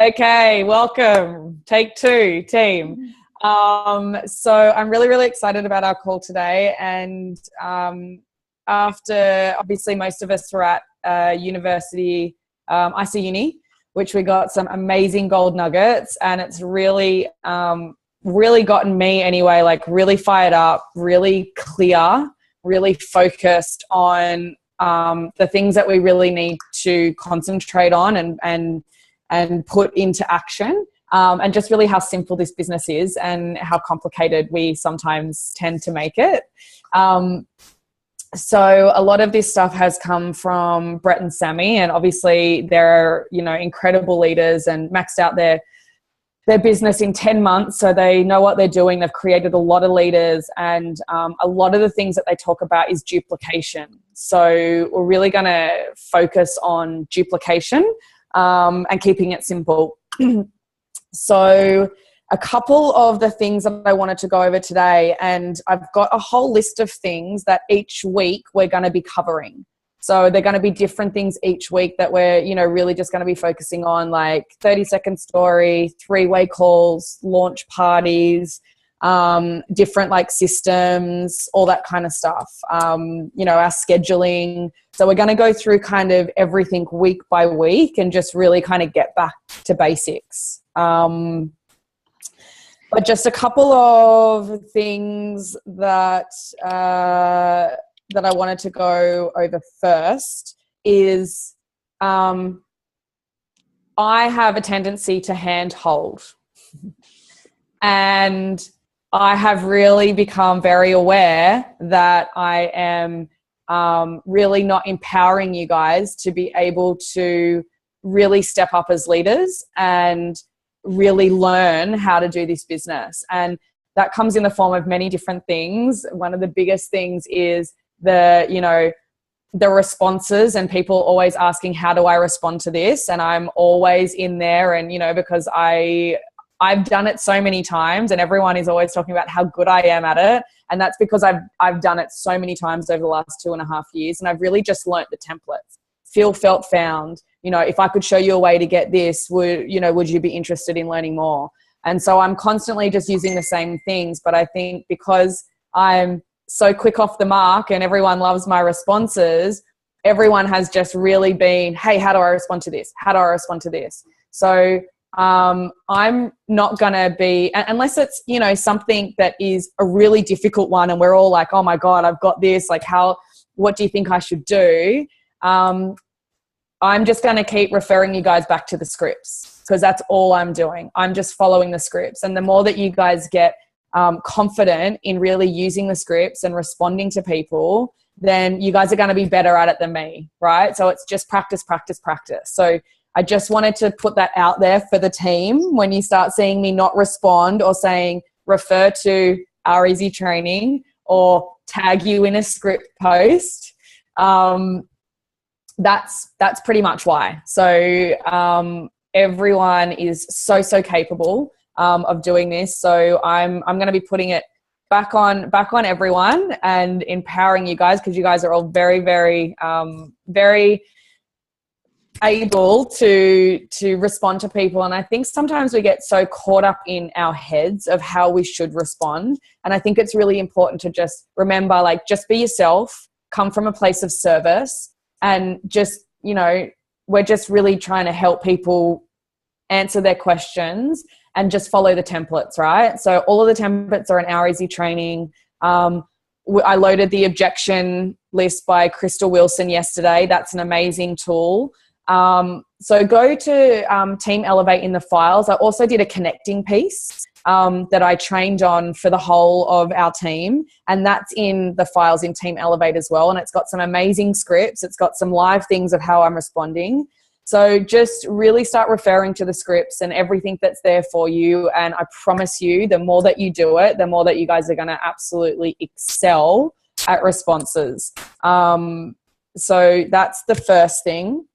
Okay, welcome. Take two, team. So I'm really, really excited about our call today. And after, obviously, most of us were at university, IC Uni, which we got some amazing gold nuggets. And it's really, really gotten me anyway, like really fired up, really clear, really focused on the things that we really need to concentrate on and put into action, and just really how simple this business is and how complicated we sometimes tend to make it. So a lot of this stuff has come from Brett and Sammy, and obviously they're, incredible leaders and maxed out their business in 10 months. So they know what they're doing. They've created a lot of leaders, and a lot of the things that they talk about is duplication. So we're really going to focus on duplication and keeping it simple. So a couple of the things that I wanted to go over today, and I've got a whole list of things that each week we're going to be covering. So they're going to be different things each week that we're, really just going to be focusing on, like 30-second story, 3-way calls, launch parties, different like systems, all that kind of stuff, our scheduling. So we're going to go through kind of everything week by week and just really kind of get back to basics. But just a couple of things that I wanted to go over first is I have a tendency to handhold. And I have really become very aware that I am really not empowering you guys to be able to really step up as leaders and really learn how to do this business. And that comes in the form of many different things. One of the biggest things is the responses, and people always asking, how do I respond to this? And I'm always in there, and, because I've done it so many times, and everyone is always talking about how good I am at it. And that's because I've done it so many times over the last 2.5 years. And I've really just learnt the templates. Feel, felt, found. If I could show you a way to get this, would you be interested in learning more? And so I'm constantly just using the same things. But I think because I'm so quick off the mark and everyone loves my responses, everyone has just really been, hey, how do I respond to this? How do I respond to this? So I'm not going to be, unless it's, something that is a really difficult one and we're all like, oh my God, I've got this. Like what do you think I should do? I'm just going to keep referring you guys back to the scripts, because that's all I'm doing. I'm just following the scripts. And the more that you guys get confident in really using the scripts and responding to people, then you guys are going to be better at it than me, right? So it's just practice, practice, practice. So I just wanted to put that out there for the team. When you start seeing me not respond or saying refer to our easy training or tag you in a script post, that's pretty much why. So everyone is so capable of doing this. So I'm going to be putting it back on everyone and empowering you guys, because you guys are all very, very, very able to respond to people. And I think sometimes we get so caught up in our heads of how we should respond. And I think it's really important to just remember, like, just be yourself, come from a place of service, and just, we're just really trying to help people answer their questions and just follow the templates, right? So all of the templates are in our easy training. I loaded the objection list by Crystal Wilson yesterday. That's an amazing tool. So go to Team Elevate in the files. I also did a connecting piece that I trained on for the whole of our team, and that's in the files in Team Elevate as well. And it's got some amazing scripts. It's got some live things of how I'm responding. So just really start referring to the scripts and everything that's there for you. And I promise you, the more that you do it, the more that you guys are going to absolutely excel at responses. So that's the first thing.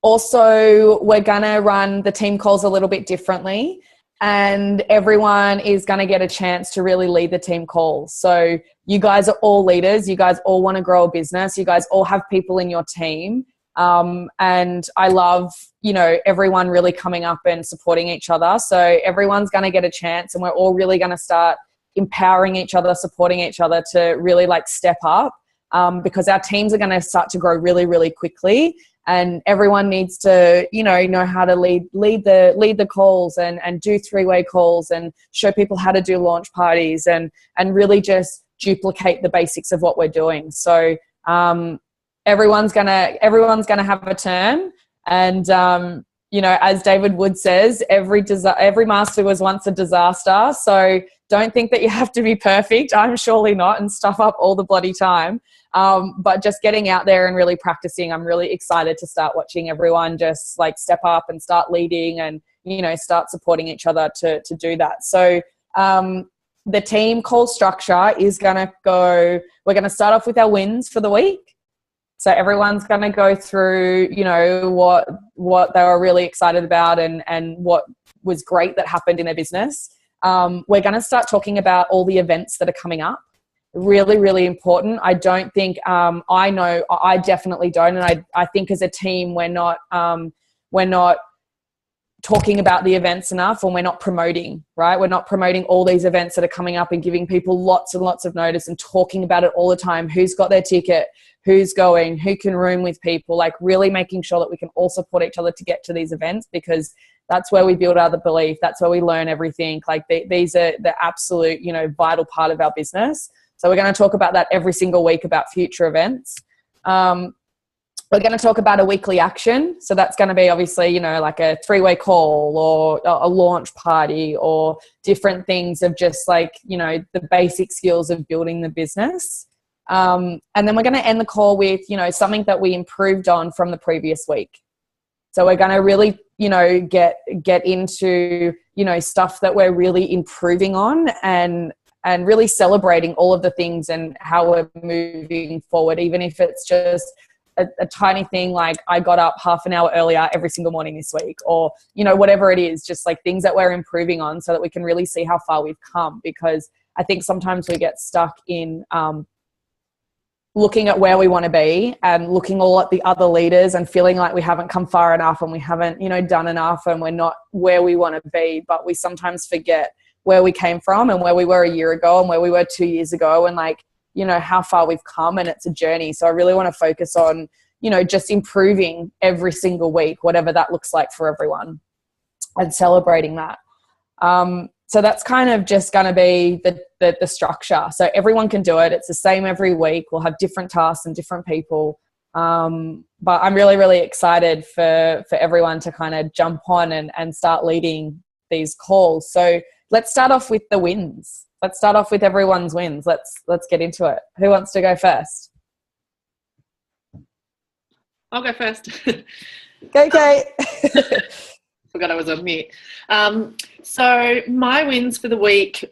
Also, we're going to run the team calls a little bit differently. and everyone is going to get a chance to really lead the team calls. So you guys are all leaders. You guys all want to grow a business. You guys all have people in your team. And I love, everyone really coming up and supporting each other. So everyone's going to get a chance, and we're all really going to start empowering each other, supporting each other to really step up, because our teams are going to start to grow really, really quickly. And everyone needs to, know how to lead the calls and do three-way calls and show people how to do launch parties and really just duplicate the basics of what we're doing. So everyone's gonna have a turn. And as David Wood says, every master was once a disaster. So don't think that you have to be perfect. I'm surely not, and stuff up all the bloody time. But just getting out there and really practicing, I'm really excited to start watching everyone just step up and start leading and, start supporting each other to do that. So the team call structure is going to go, we're going to start off with our wins for the week. So everyone's going to go through, what they were really excited about and what was great that happened in their business. We're going to start talking about all the events that are coming up. Really, really important. I don't think, I definitely don't. And I think as a team, we're not talking about the events enough, and we're not promoting, right? We're not promoting all these events that are coming up and giving people lots and lots of notice and talking about it all the time. Who's got their ticket? Who's going? Who can room with people? Really making sure that we can all support each other to get to these events, because that's where we build other belief. That's where we learn everything. These are the absolute, vital part of our business. So we're going to talk about that every single week about future events. We're going to talk about a weekly action. So that's going to be obviously, a three-way call or a launch party or different things of just the basic skills of building the business. And then we're going to end the call with, something that we improved on from the previous week. So we're going to really, get into, stuff that we're really improving on and really celebrating all of the things and how we're moving forward, even if it's just a tiny thing like I got up half an hour earlier every single morning this week, or, whatever it is, just things that we're improving on so that we can really see how far we've come. Because I think sometimes we get stuck in looking at where we want to be and looking all at the other leaders and feeling like we haven't come far enough and we haven't, done enough and we're not where we want to be. But we sometimes forget where we came from and where we were a year ago and where we were 2 years ago and how far we've come, and it's a journey. So I really want to focus on, just improving every single week, whatever that looks like for everyone, and celebrating that. So that's kind of just going to be the structure. So everyone can do it. It's the same every week. We'll have different tasks and different people. But I'm really, really excited for everyone to kind of jump on and start leading these calls. So let's start off with the wins. Let's start off with everyone's wins. Let's get into it. Who wants to go first? I'll go first. Go, Kate. Forgot I was on mute. So my wins for the week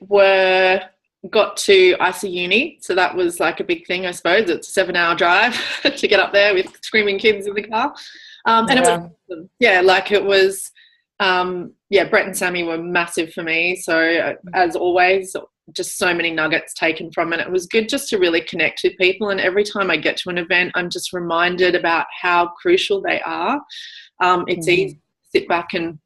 got to ISA Uni. So that was a big thing, I suppose. It's a 7-hour drive to get up there with screaming kids in the car. And it was awesome. It was, Brett and Sammy were massive for me. So as always, just so many nuggets taken from it. It was good just to really connect with people. And every time I get to an event, I'm just reminded about how crucial they are. It's easy to sit back and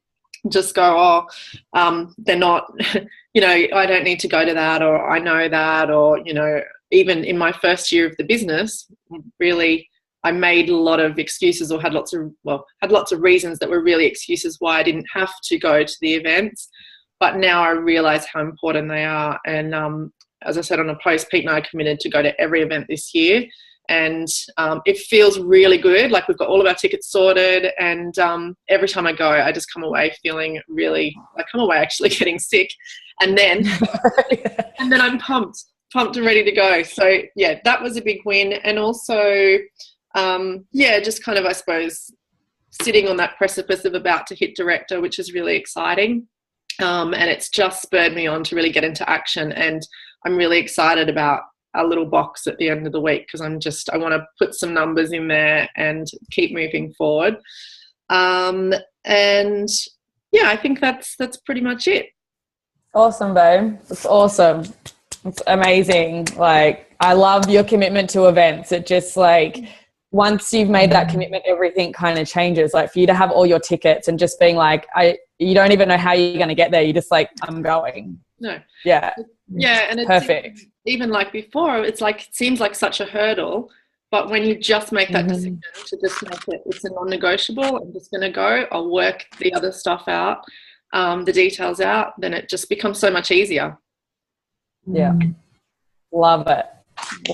just go, they're not, I don't need to go to that, or I know that, or, even in my first year of the business, really, I made a lot of excuses or had lots of reasons that were really excuses why I didn't have to go to the events. But now I realise how important they are. And as I said on a post, Pete and I are committed to go to every event this year. And it feels really good. We've got all of our tickets sorted. And every time I go, I just come away feeling actually getting sick. And then, and then I'm pumped and ready to go. So, yeah, that was a big win. And also, just kind of, I suppose, sitting on that precipice of about to hit director, which is really exciting. And it's just spurred me on to really get into action. And I'm really excited about our little box at the end of the week, because I want to put some numbers in there and keep moving forward. I think that's pretty much it. Awesome, babe. It's awesome. It's amazing. Like, I love your commitment to events. It just like, once you've made that commitment, everything kind of changes. Like for you to have all your tickets and just being like, you don't even know how you're going to get there. You're just like, I'm going. No. Yeah. Yeah. And it's perfect. Even like before, it's like, it seems like such a hurdle, but when you just make that decision to just make it, it's a non-negotiable, I'm just going to go, I'll work the other stuff out, the details out, then it just becomes so much easier. Yeah. Love it.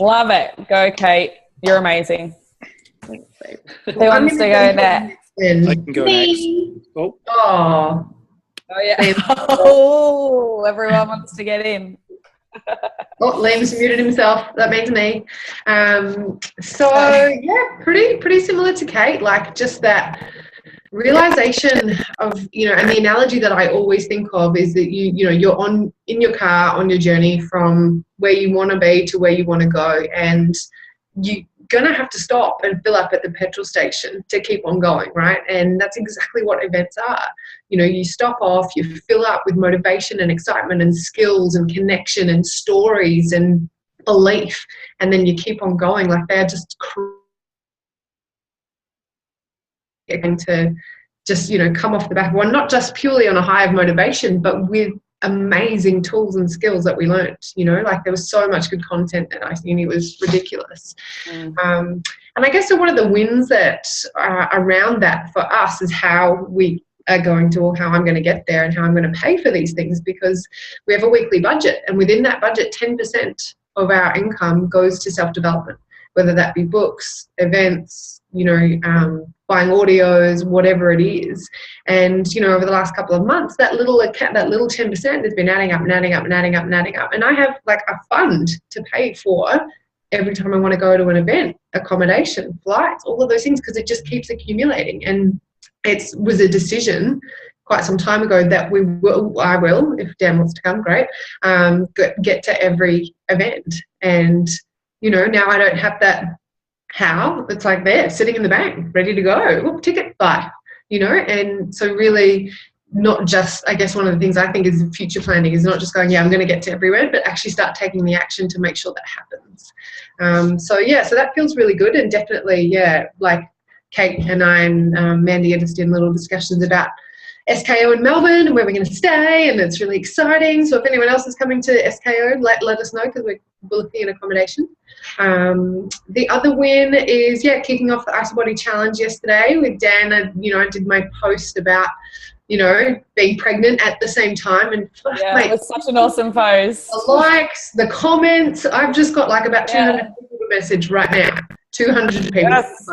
Love it. Go, Kate. You're amazing. Thanks, babe. Who wants to go next? I can go next. Oh. Oh, yeah. Oh, everyone wants to get in. Oh, Liam's muted himself. That means me. So yeah, pretty similar to Kate. Like just that realization of, and the analogy that I always think of is that you're in your car on your journey from where you want to be to where you want to go, and you're gonna have to stop and fill up at the petrol station to keep on going, right? And that's exactly what events are. You stop off, you fill up with motivation and excitement and skills and connection and stories and belief, and then you keep on going. Like they're just going to just come off the back of one, not just purely on a high of motivation, but with amazing tools and skills that we learned. Like there was so much good content that I think it was ridiculous. And I guess so one of the wins that around that for us is how we are going to, or how I'm going to get there and how I'm going to pay for these things, because we have a weekly budget, and within that budget 10% of our income goes to self-development, whether that be books, events, buying audios, whatever it is. And over the last couple of months, that little 10% has been adding up and adding up and adding up and adding up. And I have like a fund to pay for every time I want to go to an event, accommodation, flights, all of those things, because it just keeps accumulating. And it was a decision quite some time ago that I will, if Dan wants to come, great, get to every event. And now I don't have that how, it's like there sitting in the bank ready to go, ticket buy, and so really not just, I guess one of the things I think is future planning is not just going, I'm going to get to everywhere, but actually start taking the action to make sure that happens. So that feels really good. And definitely like Kate and I and Mandy are just in little discussions about SKO in Melbourne and where we're going to stay, and it's really exciting. So if anyone else is coming to SKO, let us know, because we're looking at accommodation. The other win is kicking off the Ice Body Challenge yesterday with Dan. I did my post about being pregnant at the same time, and mate, it was such an awesome post. The likes, the comments, I've just got like about 200 people to message right now. 200 people. Yes.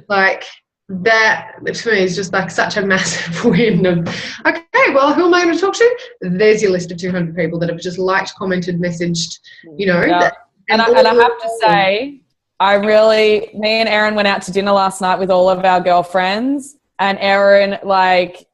Like that to me is just like such a massive win of, okay, well, who am I going to talk to? There's your list of 200 people that have just liked, commented, messaged, And I have to say, me and Erin went out to dinner last night with all of our girlfriends, and Erin like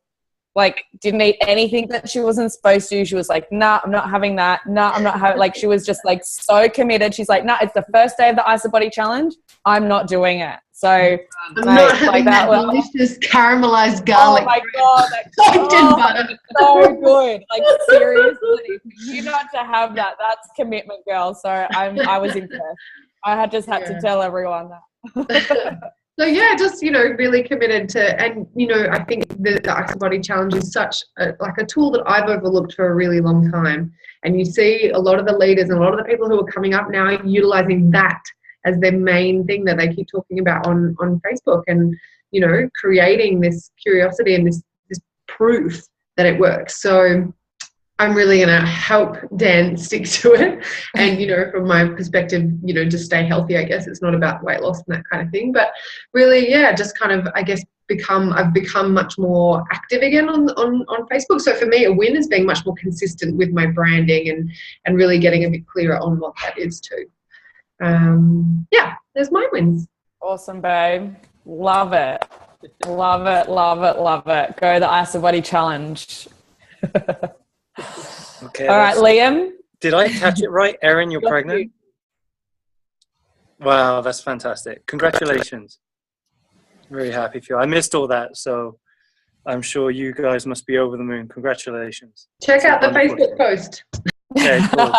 didn't eat anything that she wasn't supposed to. She was like, nah, I'm not having that. Nah, I'm not having, like, she was just like so committed. She's like, nah, it's the first day of the Ice Body Challenge. I'm not doing it. So I'm not having that delicious caramelized garlic. Oh my God, that's so good. Like seriously, you not to have that. That's commitment, girl. So I was impressed. I had to tell everyone that. So just really committed to, and I think the Ice Body Challenge is such a tool that I've overlooked for a really long time. And you see a lot of the leaders and a lot of the people who are coming up now utilizing that as their main thing that they keep talking about on Facebook, and creating this curiosity and this proof that it works. So I'm really going to help Dan stick to it, and from my perspective, just stay healthy. I guess it's not about weight loss and that kind of thing, but really just kind of, I guess, I've become much more active again on Facebook. So for me, a win is being much more consistent with my branding and really getting a bit clearer on what that is too. There's my wins. Awesome, babe. Love it. Love it, love it, love it. Go the Ice Body Challenge. Okay. All right, Liam. Did I catch it right? Erin, you're pregnant? Wow, that's fantastic. Congratulations. Very happy for you. I missed all that, so I'm sure you guys must be over the moon. Congratulations. Check out the wonderful. Facebook post. Okay, cool.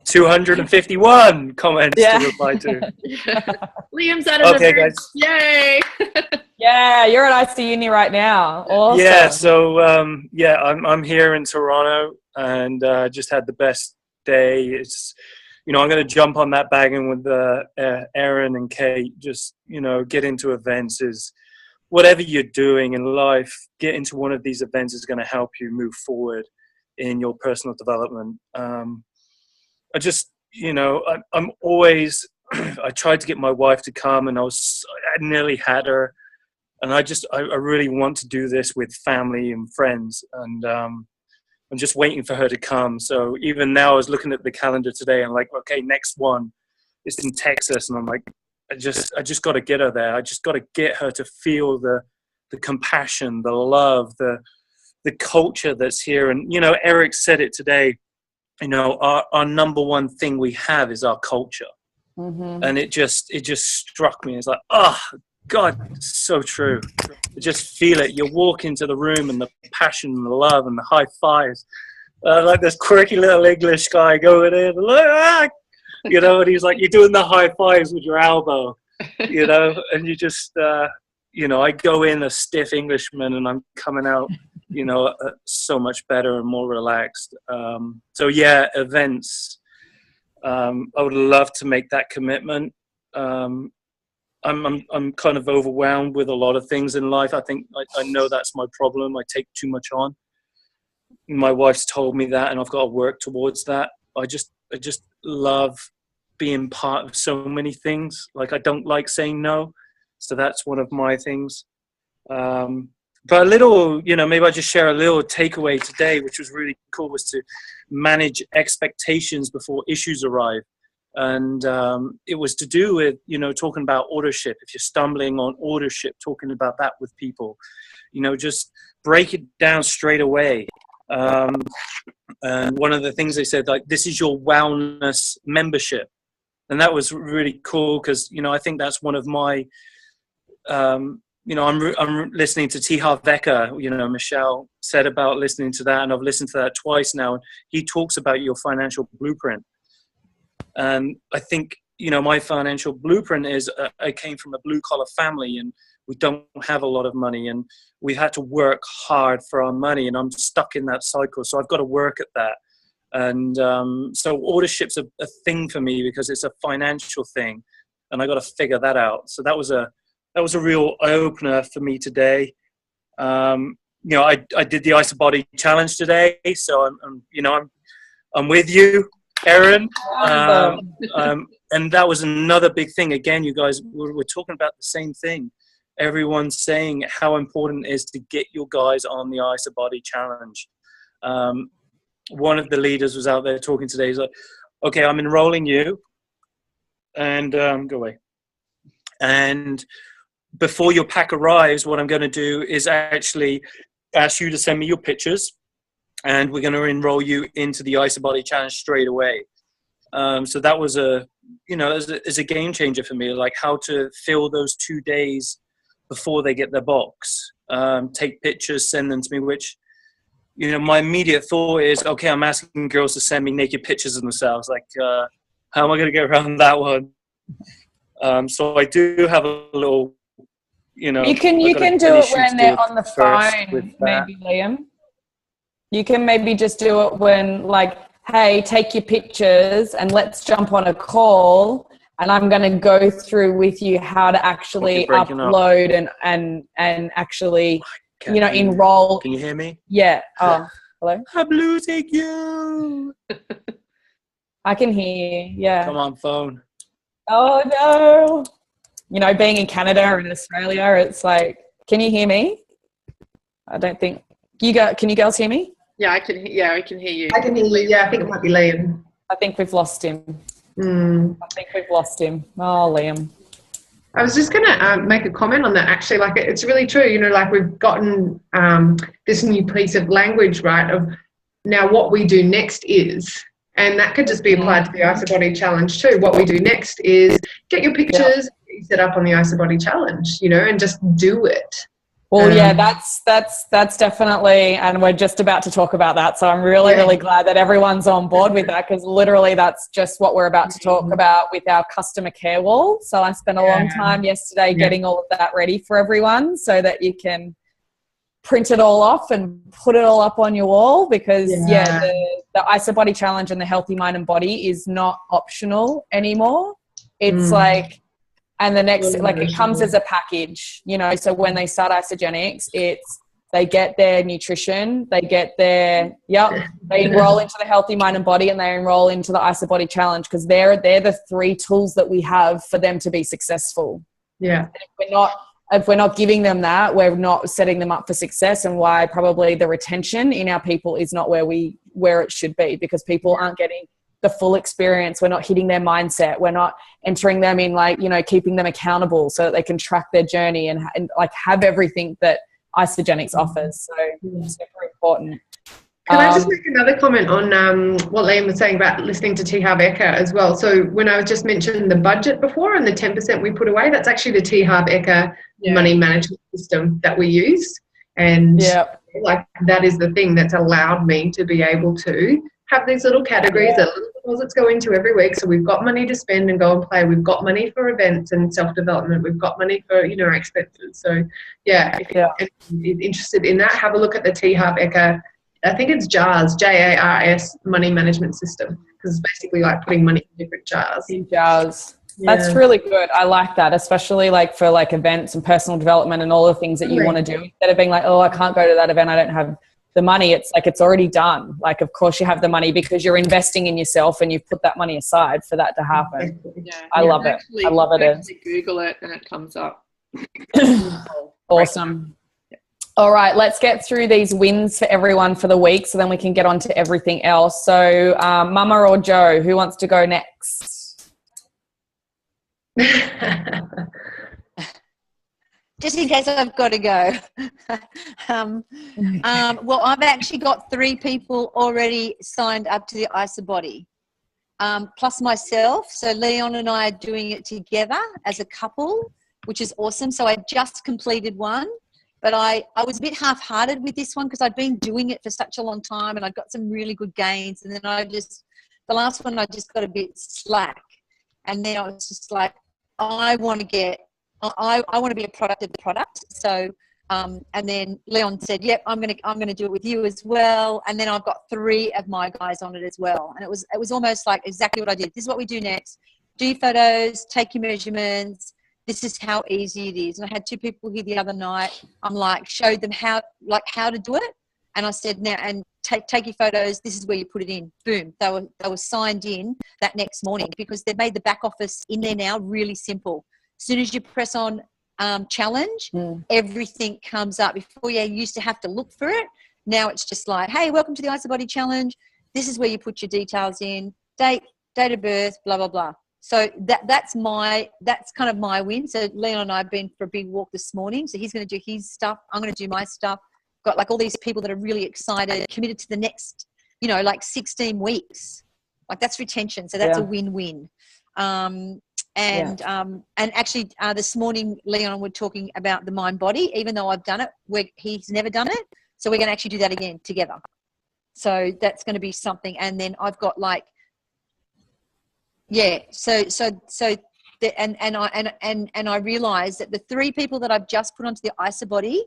251 comments to reply to. Liam's at an Okay, event. guys. Yay! Yeah, you're at IC Uni right now. Awesome. Yeah, so I'm here in Toronto, and just had the best day. It's, I'm going to jump on that wagon with Erin and Kate. Just, get into events. Is whatever you're doing in life, get into one of these events is going to help you move forward in your personal development. I just, I'm always, I tried to get my wife to come, and I nearly had her. And I really want to do this with family and friends. And I'm just waiting for her to come. So even now I was looking at the calendar today and like, okay, next one is in Texas. And I'm like, I just got to get her there. I just got to get her to feel the compassion, the love, the culture that's here. And, Eric said it today, our number one thing we have is our culture. Mm-hmm. And it just struck me. It's like, oh, God, it's so true. You just feel it. You walk into the room and the passion and the love and the high fives. Like this quirky little English guy going in, and he's like, you're doing the high fives with your elbow, and you just, I go in a stiff Englishman and I'm coming out, so much better and more relaxed. So yeah, events. I would love to make that commitment. I'm kind of overwhelmed with a lot of things in life. I think I know that's my problem. I take too much on. My wife's told me that, and I've got to work towards that. I just love being part of so many things. Like, I don't like saying no, so that's one of my things. But a little, maybe I just share a little takeaway today, which was really cool, was to manage expectations before issues arrive. And it was to do with, talking about authorship. If you're stumbling on authorship, talking about that with people, just break it down straight away. And one of the things they said, like, this is your wellness membership. And that was really cool because, I think that's one of my, I'm listening to T. Harv Eker, Michelle said about listening to that, and I've listened to that twice now. And he talks about your financial blueprint. And I think, my financial blueprint is I came from a blue-collar family, and we don't have a lot of money, and we've had to work hard for our money, and I'm stuck in that cycle. So I've got to work at that. And so authorship's a thing for me because it's a financial thing, and I got to figure that out. So that was a real eye-opener for me today. I did the Ice Body Challenge today, so I'm with you, Erin. And that was another big thing. Again, you guys, we're talking about the same thing. Everyone's saying how important it is to get your guys on the Ice Body Challenge. One of the leaders was out there talking today. He's like, okay, I'm enrolling you, and go away. And before your pack arrives, what I'm going to do is actually ask you to send me your pictures, and we're going to enroll you into the Ice Body Challenge straight away. So that was is a game changer for me, like how to fill those 2 days before they get their box. Take pictures, send them to me, which, my immediate thought is, okay, I'm asking girls to send me naked pictures of themselves. Like, how am I going to get around that one? So I do have a little, You can do it when they're on the phone, maybe, Liam. You can maybe just do it when, like, hey, take your pictures and let's jump on a call, and I'm going to go through with you how to actually upload and actually, enroll. Can you hear me? Yeah. Oh, hello? I'm losing you. I can hear you, yeah. Come on, phone. Oh, no. Being in Canada and Australia, it's like, can you hear me? I don't think. Can you girls hear me? Yeah, I can hear you. I can hear you. Yeah, I think it might be Liam. I think we've lost him. I think we've lost him. Oh, Liam. I was just going to make a comment on that, actually. Like, it's really true. Like, we've gotten this new piece of language, right, of now what we do next is, and that could just be applied to the Ice Body Challenge too. What we do next is get your pictures, set up on the Ice Body Challenge, and just do it. Well, yeah, that's definitely, and we're just about to talk about that. So I'm really glad that everyone's on board with that, because literally that's just what we're about to talk about with our customer care wall. So I spent a long time yesterday getting all of that ready for everyone so that you can print it all off and put it all up on your wall, because the IsaBody challenge and the healthy mind and body is not optional anymore. It's like, and the next, like, it comes as a package, you know. So when they start Isagenics, they get their nutrition, they get their, they enroll into the healthy mind and body, and they enroll into the IsaBody challenge, because they're the 3 tools that we have for them to be successful. Yeah. And if we're not giving them that, we're not setting them up for success, and why probably the retention in our people is not where it should be, because people aren't getting the full experience. We're not hitting their mindset. We're not entering them in, like, you know, keeping them accountable so that they can track their journey and like have everything that Isagenics offers. So it's super important. Can I just make another comment on what Liam was saying about listening to T. Harv Eker as well? So when I was just mentioned the budget before and the 10% we put away, that's actually the T. Harv Eker money management system that we use. And like, that is the thing that's allowed me to be able to have these little categories that little deposits go into every week. So we've got money to spend and go and play. We've got money for events and self-development. We've got money for, you know, our expenses. So if you're interested in that, have a look at the T. Harv Eker. I think it's JARS, JARS money management system, because it's basically like putting money in different jars. In jars. That's really good. I like that, especially like for like events and personal development and all the things that you want to do. Instead of being like, oh, I can't go to that event, I don't have the money. It's like, it's already done. Like, of course you have the money because you're investing in yourself and you've put that money aside for that to happen. I love it. I love it. Google it and it comes up. Awesome. All right, let's get through these wins for everyone for the week, so then we can get on to everything else. So Mama or Joe, who wants to go next? Just in case I've got to go. Well, I've actually got 3 people already signed up to the IsaBody, plus myself. So Leon and I are doing it together as a couple, which is awesome. So I just completed one. But I was a bit half-hearted with this one because I'd been doing it for such a long time and I got some really good gains. And then the last one I just got a bit slack. And then I was just like, I want to be a product of the product. So, and then Leon said, yep, I'm gonna do it with you as well. And then I've got 3 of my guys on it as well. And it was almost like exactly what I did. This is what we do next. Do your photos, take your measurements. This is how easy it is. And I had 2 people here the other night. I'm like, showed them how to do it. And I said, now, and take your photos. This is where you put it in. Boom. They were signed in that next morning, because they've made the back office in there now really simple. As soon as you press on challenge, everything comes up. Before you used to have to look for it. Now it's just like, hey, welcome to the IsaBody challenge. This is where you put your details in, date of birth, blah, blah, blah. So that's kind of my win. So Leon and I have been for a big walk this morning. So he's going to do his stuff. I'm going to do my stuff. Got like all these people that are really excited, committed to the next, like 16 weeks. Like, that's retention. So that's a win-win. And actually this morning, Leon and we're talking about the mind body, even though I've done it, he's never done it. So we're going to actually do that again together. So that's going to be something. And then I've got like, I realized that the 3 people that I've just put onto the IsaBody,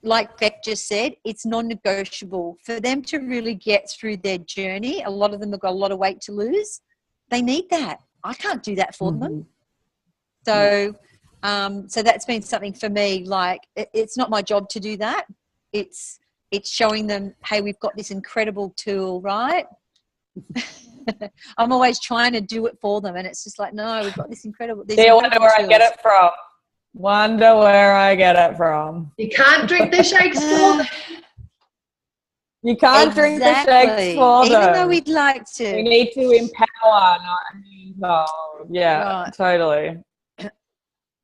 like Beck just said, it's non-negotiable for them to really get through their journey. A lot of them have got a lot of weight to lose. They need that. I can't do that for them. So, so that's been something for me. Like, it's not my job to do that. It's showing them, hey, we've got this incredible tool, right? I'm always trying to do it for them, and it's just like, no, we've got this incredible. I wonder where I get it from. Wonder where I get it from. You can't drink the shakes for them. You can't drink the shakes for them. Even though we'd like to. We need to empower, not enable. Yeah, right. Totally.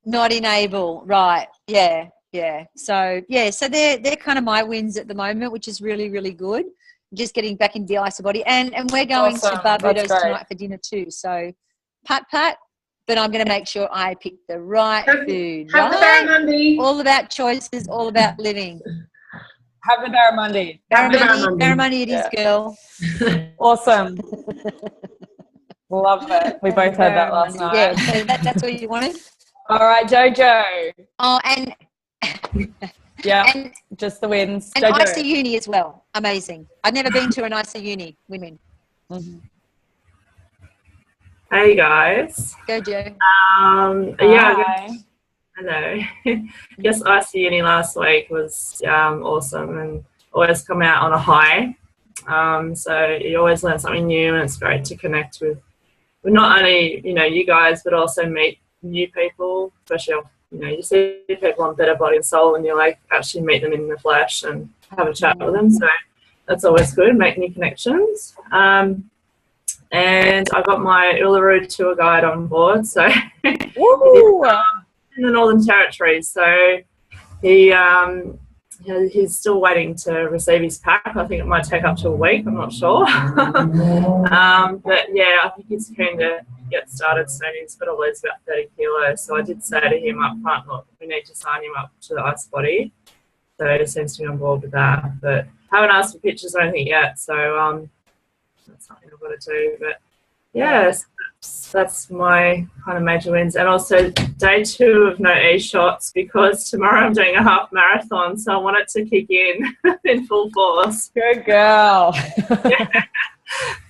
Not enable, right? Yeah. So they're kind of my wins at the moment, which is really, really good. Just getting back into the IsaBody, and we're going to Barbados tonight for dinner too. So, Pat, but I'm going to make sure I pick the right food. Have the Right? barramundi. All about choices, all about living. Have the barramundi. Barramundi it is, girl. Awesome. Love it. We both had that last night. Yeah, so that's what you wanted. All right, Jojo. Oh, and Yeah, and just the wins. and Jojo. ISA uni as well. Amazing. I've never been to an ISA uni, women. Mm-hmm. Hey guys. Go, Joe. Yeah. Hello. Yes, IC Uni last week was awesome and always come out on a high. So you always learn something new, and it's great to connect with not only you guys, but also meet new people. Especially you see people on Better Body and Soul, and you like actually meet them in the flesh and have a chat with them. So that's always good. Make new connections. And I got my Uluru tour guide on board, so Woo! in the Northern Territory. So he's still waiting to receive his pack. I think it might take up to a week. I'm not sure. But yeah, I think he's keen to get started soon. He's got to lose about 30 kilos. So I did say to him up front, look, we need to sign him up to the ice body. So he seems to be on board with that. But I haven't asked for pictures or anything yet. So that's something I've got to do. But yes, that's my kind of major wins. And also day 2 of no e-shots, because tomorrow I'm doing a half marathon, so I want it to kick in full force. Good girl. Yeah.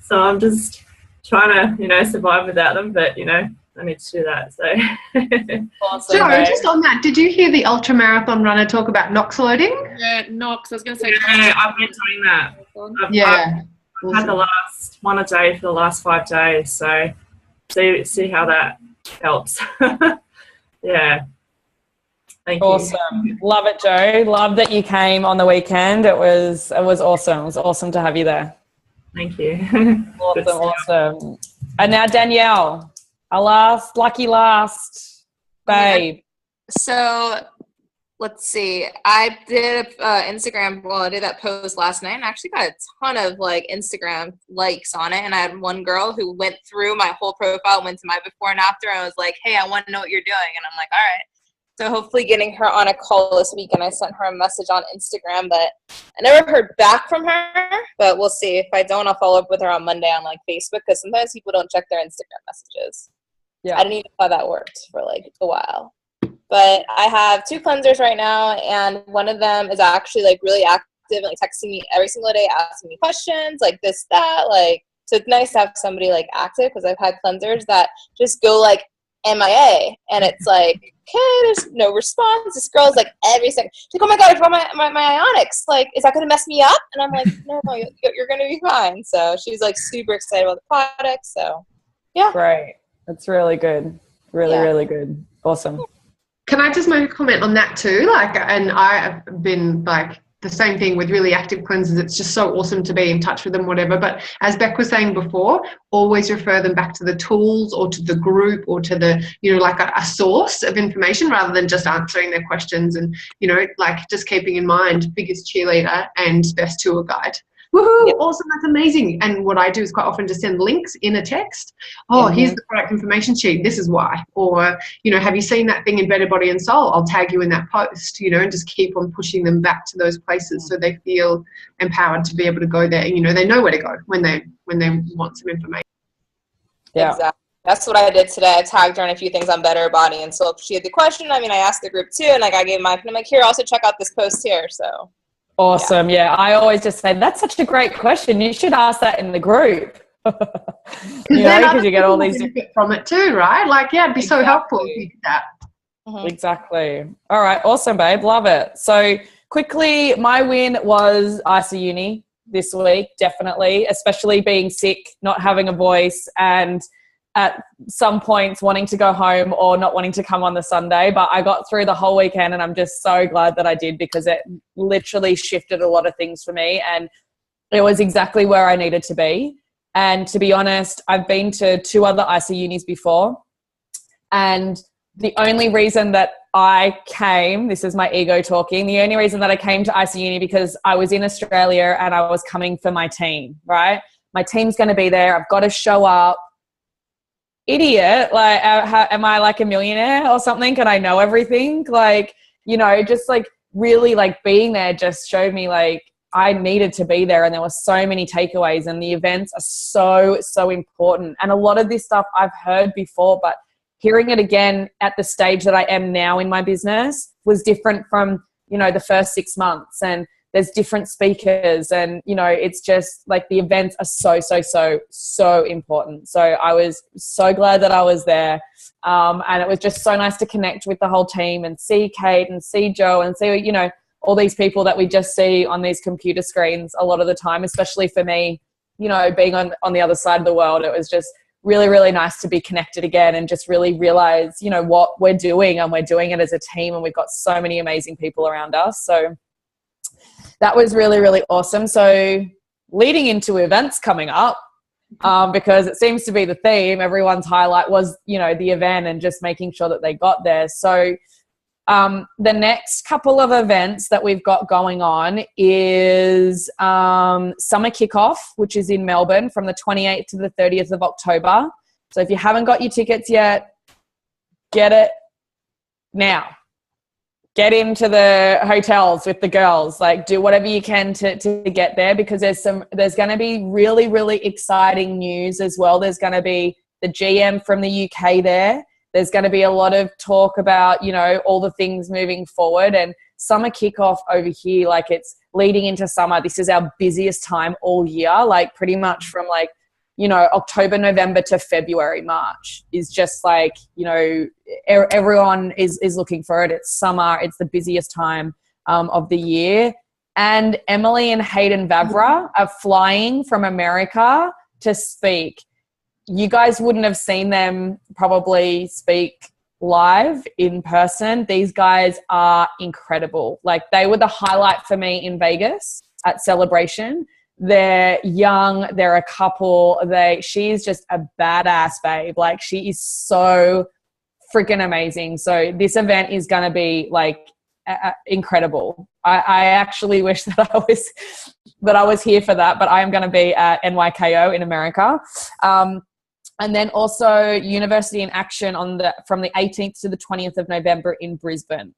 So I'm just trying to survive without them, but I need to do that. So Awesome, Joe, babe. just on that, did you hear the ultra marathon runner talk about NOx loading? Yeah, Knox. I was going to say. yeah, I've been doing that. I've had the last one a day for the last 5 days, so see how that helps. Yeah. Thank you. Awesome. Love it, Joe. Love that you came on the weekend. It was awesome. It was awesome to have you there. Thank you. Awesome. And now Danielle, our lucky last babe. So let's see. I did Instagram. Well, I did that post last night, and I actually got a ton of Instagram likes on it. And I had one girl who went through my whole profile, went to my before and after, and was like, "Hey, I want to know what you're doing." And I'm like, "All right." So hopefully getting her on a call this week, and I sent her a message on Instagram, but I never heard back from her. But we'll see. If I don't, I'll follow up with her on Monday on Facebook, because sometimes people don't check their Instagram messages. Yeah. I didn't even know how that worked for a while. But I have 2 cleansers right now, and one of them is actually really active and texting me every single day, asking me questions like this, that. So it's nice to have somebody active, because I've had cleansers that just go MIA, and it's okay, there's no response. This girl's every second. She's like, "Oh my god, I forgot my ionics. Is that gonna mess me up?" And I'm like, "No, you're gonna be fine." So she's super excited about the product. So yeah, Great. That's really good. Really good. Awesome. Can I just make a comment on that too? And I have been the same thing with really active cleansers. It's just so awesome to be in touch with them, whatever. But as Beck was saying before, always refer them back to the tools or to the group or to the, a source of information, rather than just answering their questions. And, just keeping in mind biggest cheerleader and best tour guide. Woohoo! Yep. Awesome, that's amazing. And what I do is quite often just send links in a text. Oh, here's the product information sheet. This is why. Or, have you seen that thing in Better Body and Soul? I'll tag you in that post, and just keep on pushing them back to those places so they feel empowered to be able to go there. And, they know where to go when they want some information. Yeah. Exactly. That's what I did today. I tagged her in a few things on Better Body and Soul. She had the question. I asked the group too, and I gave mine. And I'm here, also check out this post here. So. Awesome. Yeah. I always just say, that's such a great question. You should ask that in the group. Because you get all these from it too, right? It'd be so helpful if you did that. Mm-hmm. Exactly. All right. Awesome, babe. Love it. So quickly, my win was ISA Uni this week, definitely, especially being sick, not having a voice, and at some points wanting to go home or not wanting to come on the Sunday. But I got through the whole weekend, and I'm just so glad that I did, because it literally shifted a lot of things for me, and it was exactly where I needed to be. And to be honest, I've been to 2 other ISA unis before, and the only reason that I came, this is my ego talking, the only reason that I came to ISA Uni because I was in Australia and I was coming for my team, right? My team's going to be there. I've got to show up. idiot? Like, am I like a millionaire or something? Can I know everything? Like, you know, just like really like being there just showed me like I needed to be there, and there were so many takeaways, and the events are so, so important. And a lot of this stuff I've heard before, but hearing it again at the stage that I am now in my business was different from, you know, the first 6 months, and there's different speakers, and, you know, it's just like the events are so, so, so, so important. So I was so glad that I was there. And it was just so nice to connect with the whole team and see Kate and see Joe and see, you know, all these people that we just see on these computer screens a lot of the time, especially for me, you know, being on the other side of the world. It was just really, really nice to be connected again and just really realize, you know, what we're doing, and we're doing it as a team, and we've got so many amazing people around us. So that was really, really awesome. So leading into events coming up, because it seems to be the theme, everyone's highlight was, you know, the event and just making sure that they got there. So the next couple of events that we've got going on is Summer Kickoff, which is in Melbourne from the 28th to the 30th of October. So if you haven't got your tickets yet, get it now. Get into the hotels with the girls, like do whatever you can to get there, because there's going to be really, really exciting news as well. There's going to be the GM from the UK there. There's going to be a lot of talk about, you know, all the things moving forward, and Summer Kickoff over here, like it's leading into summer. This is our busiest time all year, like pretty much from like, you know, October, November to February, March is just like, you know, everyone is looking for it. It's summer. It's the busiest time of the year. And Emily and Hayden Vavra are flying from America to speak. You guys wouldn't have seen them probably speak live in person. These guys are incredible. Like they were the highlight for me in Vegas at Celebration. They're young, they're a couple, she's just a badass babe. Like she is so freaking amazing. So this event is going to be like incredible. I actually wish that I was here for that, but I am going to be at NYKO in America. And then also University in Action from the 18th to the 20th of November in Brisbane.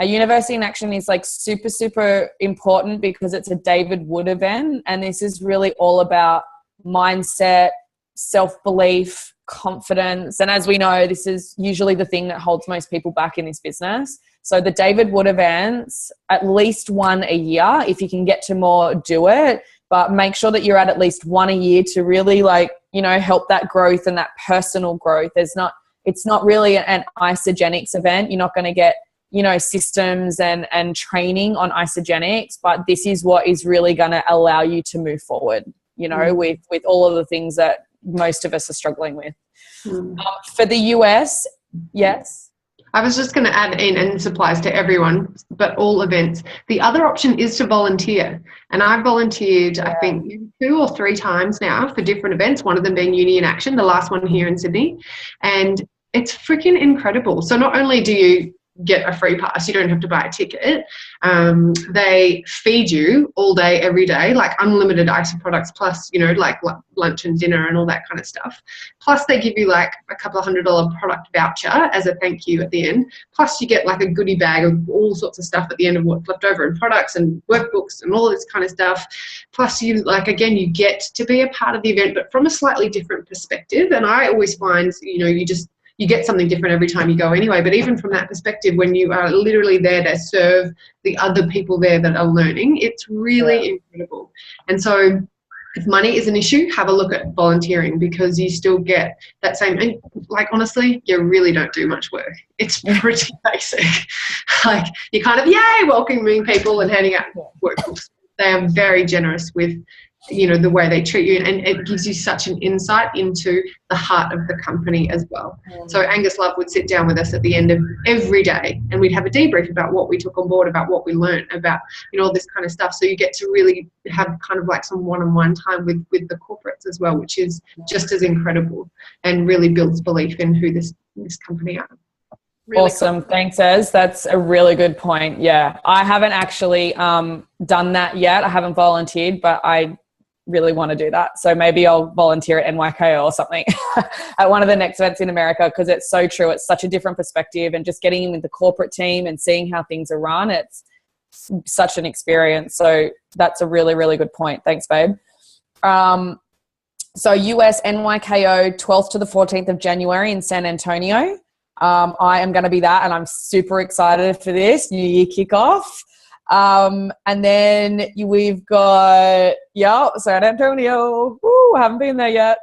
University in Action is like super, super important because it's a David Wood event, and this is really all about mindset, self-belief, confidence. And as we know, this is usually the thing that holds most people back in this business. So the David Wood events, at least one a year. If you can get to more, do it. But make sure that you're at least one a year to really like, you know, help that growth and that personal growth. It's not really an isogenics event. You're not going to get, you know, systems and training on isogenics, but this is what is really going to allow you to move forward, you know, with all of the things that most of us are struggling with. For the US, yes. I was just going to add in, and this applies to everyone, but all events. The other option is to volunteer. And I've volunteered, I think, 2 or 3 times now for different events, one of them being Uni in Action, the last one here in Sydney. And it's freaking incredible. So not only do you get a free pass, you don't have to buy a ticket. They feed you all day, every day, like unlimited ISA products, plus, you know, like lunch and dinner and all that kind of stuff. Plus they give you like a couple of $100 product voucher as a thank you at the end. Plus you get like a goodie bag of all sorts of stuff at the end of what's left over, and products and workbooks and all this kind of stuff. Plus you, like, again, you get to be a part of the event, but from a slightly different perspective. And I always find, you know, you get something different every time you go anyway. But even from that perspective, when you are literally there to serve the other people there that are learning, it's really incredible. And so if money is an issue, have a look at volunteering, because you still get that same, and like, honestly, you really don't do much work. It's pretty basic. Like, you kind of, yay, welcoming people and handing out workbooks. They are very generous with, you know, the way they treat you, and it gives you such an insight into the heart of the company as well. So Angus Love would sit down with us at the end of every day, and we'd have a debrief about what we took on board, about what we learned, about, you know, all this kind of stuff. So you get to really have kind of like some one-on-one time with the corporates as well, which is just as incredible and really builds belief in who this company are. Really awesome. Cool. Thanks, Ez. That's a really good point. Yeah. I haven't actually done that yet. I haven't volunteered, but I really want to do that. So maybe I'll volunteer at NYKO or something at one of the next events in America, because it's so true. It's such a different perspective, and just getting in with the corporate team and seeing how things are run, it's such an experience. So that's a really, really good point. Thanks, babe. So US NYKO 12th to the 14th of January in San Antonio. I am going to be that, and I'm super excited for this New Year kickoff. And then we've got, San Antonio. Woo, haven't been there yet.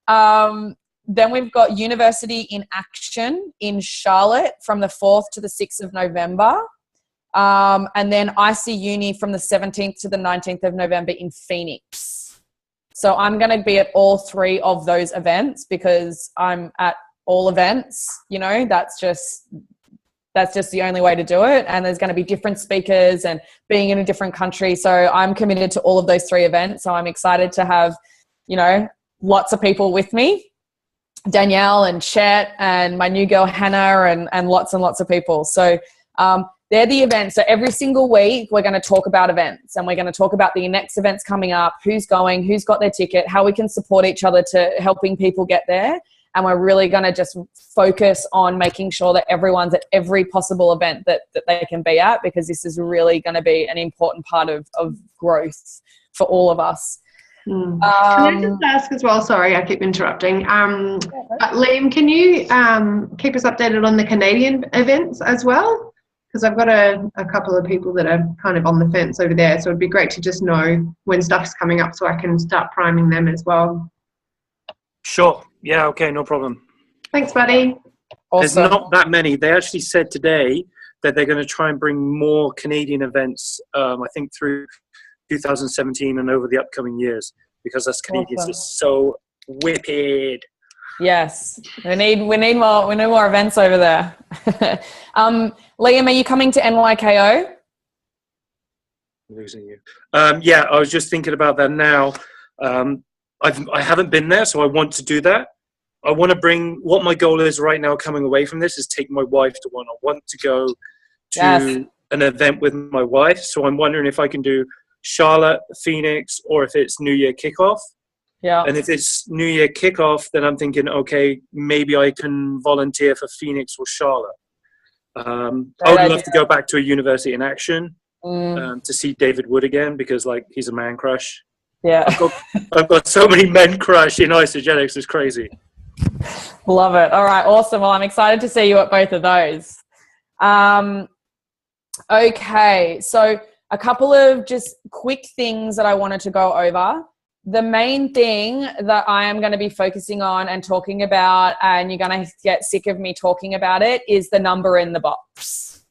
Then we've got University in Action in Charlotte from the 4th to the 6th of November. And then IC Uni from the 17th to the 19th of November in Phoenix. So I'm going to be at all three of those events, because I'm at all events, you know, that's just the only way to do it. And there's going to be different speakers and being in a different country. So I'm committed to all of those three events. So I'm excited to have, you know, lots of people with me, Danielle and Chet and my new girl, Hannah, and lots of people. So they're the events. So every single week we're going to talk about events, and we're going to talk about the next events coming up, who's going, who's got their ticket, how we can support each other to helping people get there. And we're really going to just focus on making sure that everyone's at every possible event that they can be at, because this is really going to be an important part of growth for all of us. Can I just ask as well, sorry, I keep interrupting. Liam, can you keep us updated on the Canadian events as well? Because I've got a couple of people that are kind of on the fence over there. So it'd be great to just know when stuff's coming up so I can start priming them as well. Sure. Yeah, okay, no problem. Thanks, buddy. Awesome. There's not that many. They actually said today that they're going to try and bring more Canadian events, I think through 2017 and over the upcoming years, because us Canadians are so wicked. Yes, we need more events over there. Liam, are you coming to NYKO? Losing you. Yeah, I was just thinking about that now. I haven't been there, so I want to do that. I want to bring, what my goal is right now coming away from this is take my wife to one. I want to go to an event with my wife. So I'm wondering if I can do Charlotte, Phoenix, or if it's New Year kickoff. Yeah. And if it's New Year kickoff, then I'm thinking, okay, maybe I can volunteer for Phoenix or Charlotte. I would love to go back to a University in Action to see David Wood again, because like he's a man crush. Yeah. I've got so many men crush in isogenics. It's crazy. Love it. All right. Awesome. Well, I'm excited to see you at both of those. Okay. So a couple of just quick things that I wanted to go over. The main thing that I am going to be focusing on and talking about, and you're going to get sick of me talking about it, is the number in the box.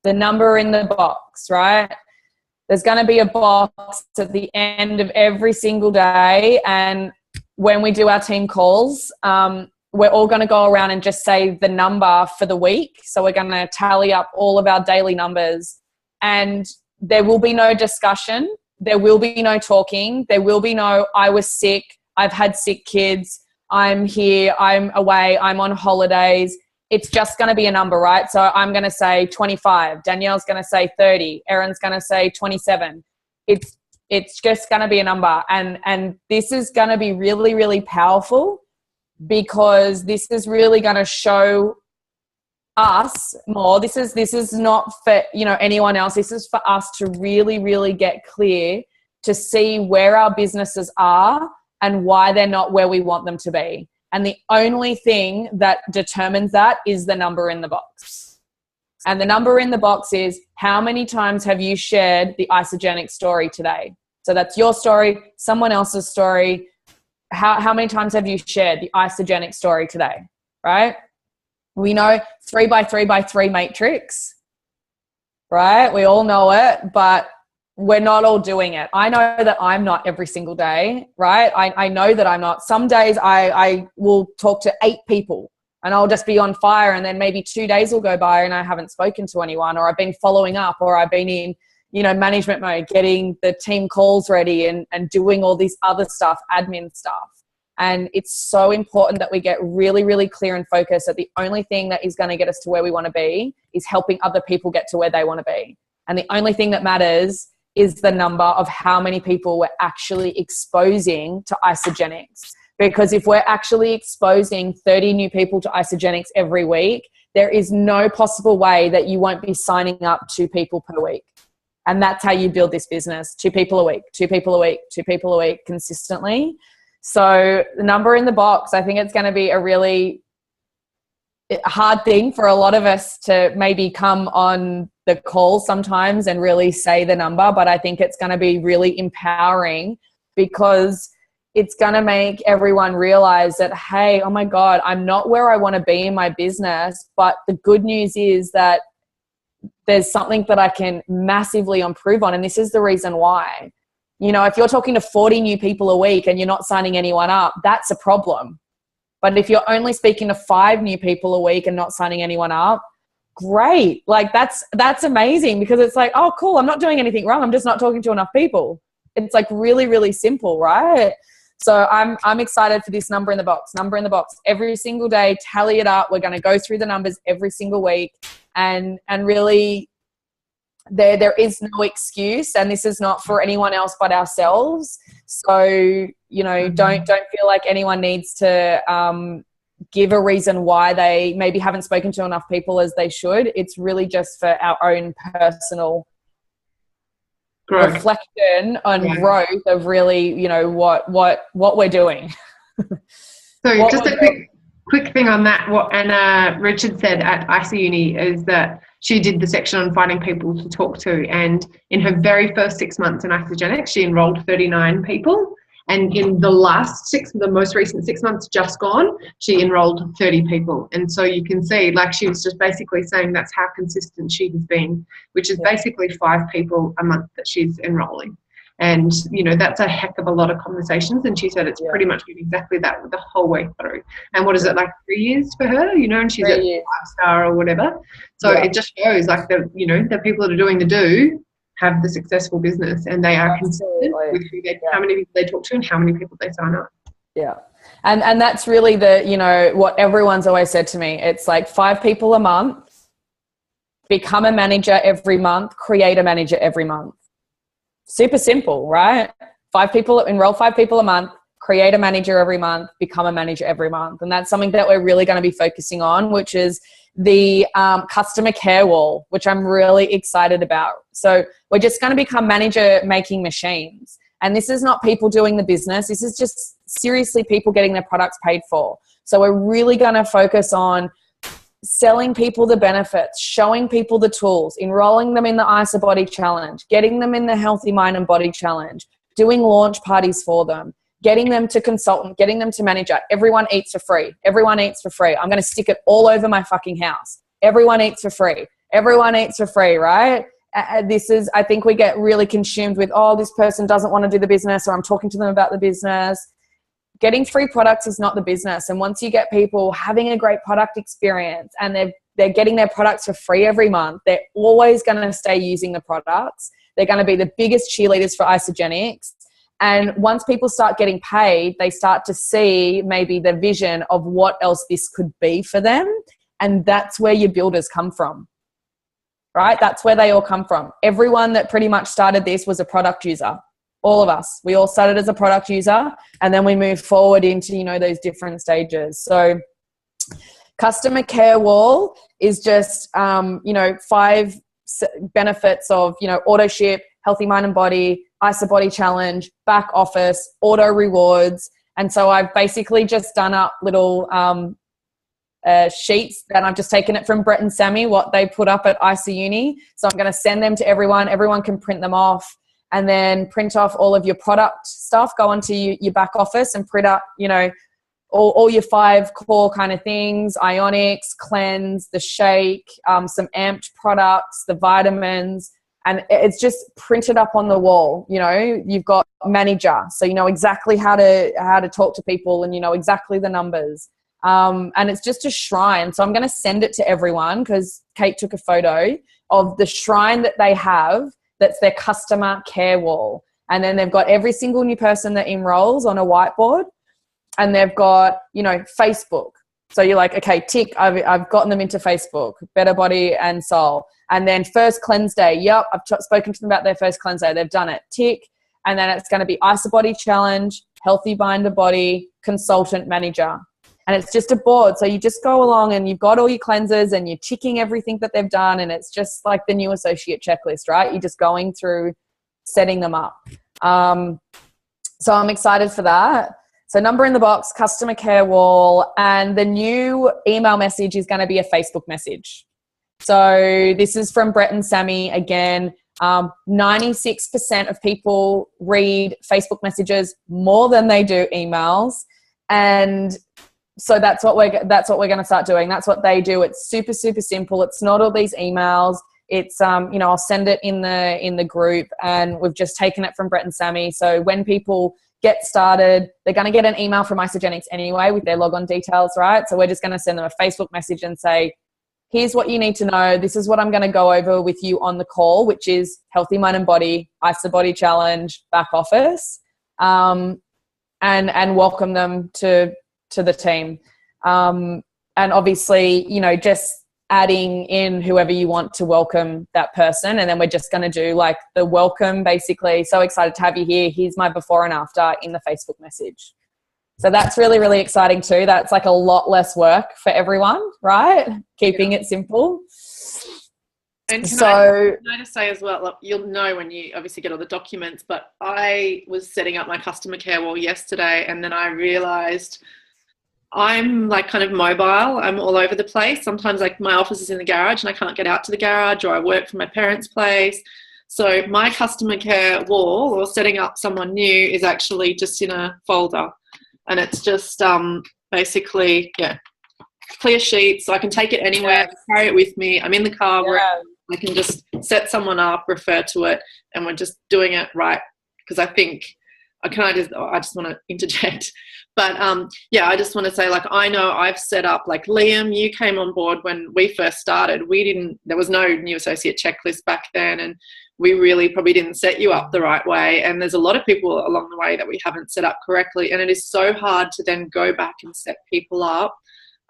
The number in the box, right? There's going to be a box at the end of every single day. And when we do our team calls, we're all going to go around and just say the number for the week. So we're going to tally up all of our daily numbers, and there will be no discussion. There will be no talking. There will be no, I was sick, I've had sick kids, I'm here, I'm away, I'm on holidays. It's just going to be a number, right? So I'm going to say 25. Danielle's going to say 30. Erin's going to say 27. It's just going to be a number. And this is going to be really, really powerful, because this is really going to show us more. This is not for, you know, anyone else. This is for us to really, really get clear, to see where our businesses are and why they're not where we want them to be. And the only thing that determines that is the number in the box. And the number in the box is, how many times have you shared the isogenic story today? So that's your story, someone else's story. How many times have you shared the isogenic story today, right? We know 3x3x3 matrix, right? We all know it, but we're not all doing it. I know that I'm not every single day, right? I know that I'm not. Some days I will talk to 8 people and I'll just be on fire, and then maybe 2 days will go by and I haven't spoken to anyone, or I've been following up, or I've been in, you know, management mode, getting the team calls ready and doing all this other stuff, admin stuff. And it's so important that we get really, really clear and focused that the only thing that is going to get us to where we want to be is helping other people get to where they want to be. And the only thing that matters is the number of how many people we're actually exposing to Isogenics. Because if we're actually exposing 30 new people to Isogenics every week, there is no possible way that you won't be signing up 2 people per week. And that's how you build this business. 2 people a week, 2 people a week, 2 people a week consistently. So the number in the box, I think it's going to be a really hard thing for a lot of us to maybe come on the call sometimes and really say the number, but I think it's going to be really empowering, because it's going to make everyone realize that, hey, oh my God, I'm not where I want to be in my business, but the good news is that there's something that I can massively improve on. And this is the reason why. You know, if you're talking to 40 new people a week and you're not signing anyone up, that's a problem. But if you're only speaking to 5 new people a week and not signing anyone up, great. Like that's amazing, because it's like, oh, cool, I'm not doing anything wrong. I'm just not talking to enough people. It's like really, really simple, right? So I'm excited for this number in the box every single day. Tally it up. We're going to go through the numbers every single week, and really there is no excuse, and this is not for anyone else but ourselves. So, you know, don't feel like anyone needs to give a reason why they maybe haven't spoken to enough people as they should. It's really just for our own personal growth, reflection on growth of really, you know, what we're doing. So just a quick thing on that. What Anna Richard said at ICUni is that she did the section on finding people to talk to, and in her very first 6 months in Isogenics, she enrolled 39 people. And in the most recent 6 months just gone, she enrolled 30 people. And so you can see, like, she was just basically saying that's how consistent she has been, which is basically 5 people a month that she's enrolling. And, you know, that's a heck of a lot of conversations. And she said it's pretty much been exactly that the whole way through. And what is it, like 3 years for her, you know, and she's at 5-star or whatever. So it just shows, like, the people that are doing the do have the successful business, and they are consistent with how many people they talk to and how many people they sign up. Yeah. And that's really what everyone's always said to me. It's like 5 people a month, become a manager every month, create a manager every month. Super simple, right? 5 people, enroll 5 people a month, create a manager every month, become a manager every month. And that's something that we're really going to be focusing on, which is the customer care wall, which I'm really excited about. So we're just going to become manager making machines. And this is not people doing the business. This is just seriously people getting their products paid for. So we're really going to focus on selling people the benefits, showing people the tools, enrolling them in the IsaBody Challenge, getting them in the Healthy Mind and Body Challenge, doing launch parties for them, getting them to consultant, getting them to manager. Everyone eats for free. Everyone eats for free. I'm going to stick it all over my fucking house. Everyone eats for free. Everyone eats for free, right? I think we get really consumed with, oh, this person doesn't want to do the business, or I'm talking to them about the business. Getting free products is not the business. And once you get people having a great product experience and they're getting their products for free every month, they're always going to stay using the products. They're going to be the biggest cheerleaders for Isogenics. And once people start getting paid, they start to see maybe the vision of what else this could be for them. And that's where your builders come from, right? That's where they all come from. Everyone that pretty much started this was a product user. All of us. We all started as a product user, and then we moved forward into, those different stages. So customer care wall is just, 5 benefits of, auto ship, Healthy Mind and Body, IsaBody Challenge, back office, auto rewards. And so I've basically just done up little sheets, and I've just taken it from Brett and Sammy, what they put up at ICUni. So I'm going to send them to everyone. Everyone can print them off, and then print off all of your product stuff, go onto your back office and print up, all your 5 core kind of things: Ionics, Cleanse, the shake, some amped products, the vitamins. And it's just printed up on the wall. You've got manager, so you know exactly how to talk to people, and you know exactly the numbers. And it's just a shrine. So I'm going to send it to everyone, because Kate took a photo of the shrine that they have. That's their customer care wall. And then they've got every single new person that enrolls on a whiteboard. And they've got, Facebook, So you're like, okay, tick, I've gotten them into Facebook, Better Body and Soul. And then first cleanse day, yep, I've spoken to them about their first cleanse day. They've done it, tick. And then it's going to be IsaBody Challenge, Healthy Binder Body, Consultant Manager. And it's just a board. So you just go along and you've got all your cleansers and you're ticking everything that they've done. And it's just like the new associate checklist, right? You're just going through setting them up. So I'm excited for that. So number in the box, customer care wall, and the new email message is going to be a Facebook message. So this is from Brett and Sammy again. 96% of people read Facebook messages more than they do emails. And so that's what we're going to start doing. That's what they do. It's super, super simple. It's not all these emails. It's, I'll send it in the group, and we've just taken it from Brett and Sammy. So when people get started, they're going to get an email from Isagenix anyway with their logon details, right? So we're just going to send them a Facebook message and say, here's what you need to know. This is what I'm going to go over with you on the call, which is Healthy Mind and Body, IsaBody Challenge, back office, and welcome them to the team. And obviously, just adding in whoever you want to welcome that person. And then we're just going to do like the welcome, basically. So excited to have you here. Here's my before and after in the Facebook message. So that's really, really exciting too. That's like a lot less work for everyone, right? Keeping it simple. And can I just say as well, look, you'll know when you obviously get all the documents, but I was setting up my customer care wall yesterday, and then I realized I'm like kind of mobile. I'm all over the place. Sometimes like my office is in the garage and I can't get out to the garage, or I work from my parents' place. So my customer care wall, or setting up someone new, is actually just in a folder. And it's just basically, clear sheets. So I can take it anywhere, carry it with me. I'm in the car, I can just set someone up, refer to it, and we're just doing it right. Because I think, I just want to interject. But I just want to say, like, I know I've set up, like Liam, you came on board when we first started. There was no new associate checklist back then, and we really probably didn't set you up the right way. And there's a lot of people along the way that we haven't set up correctly. And it is so hard to then go back and set people up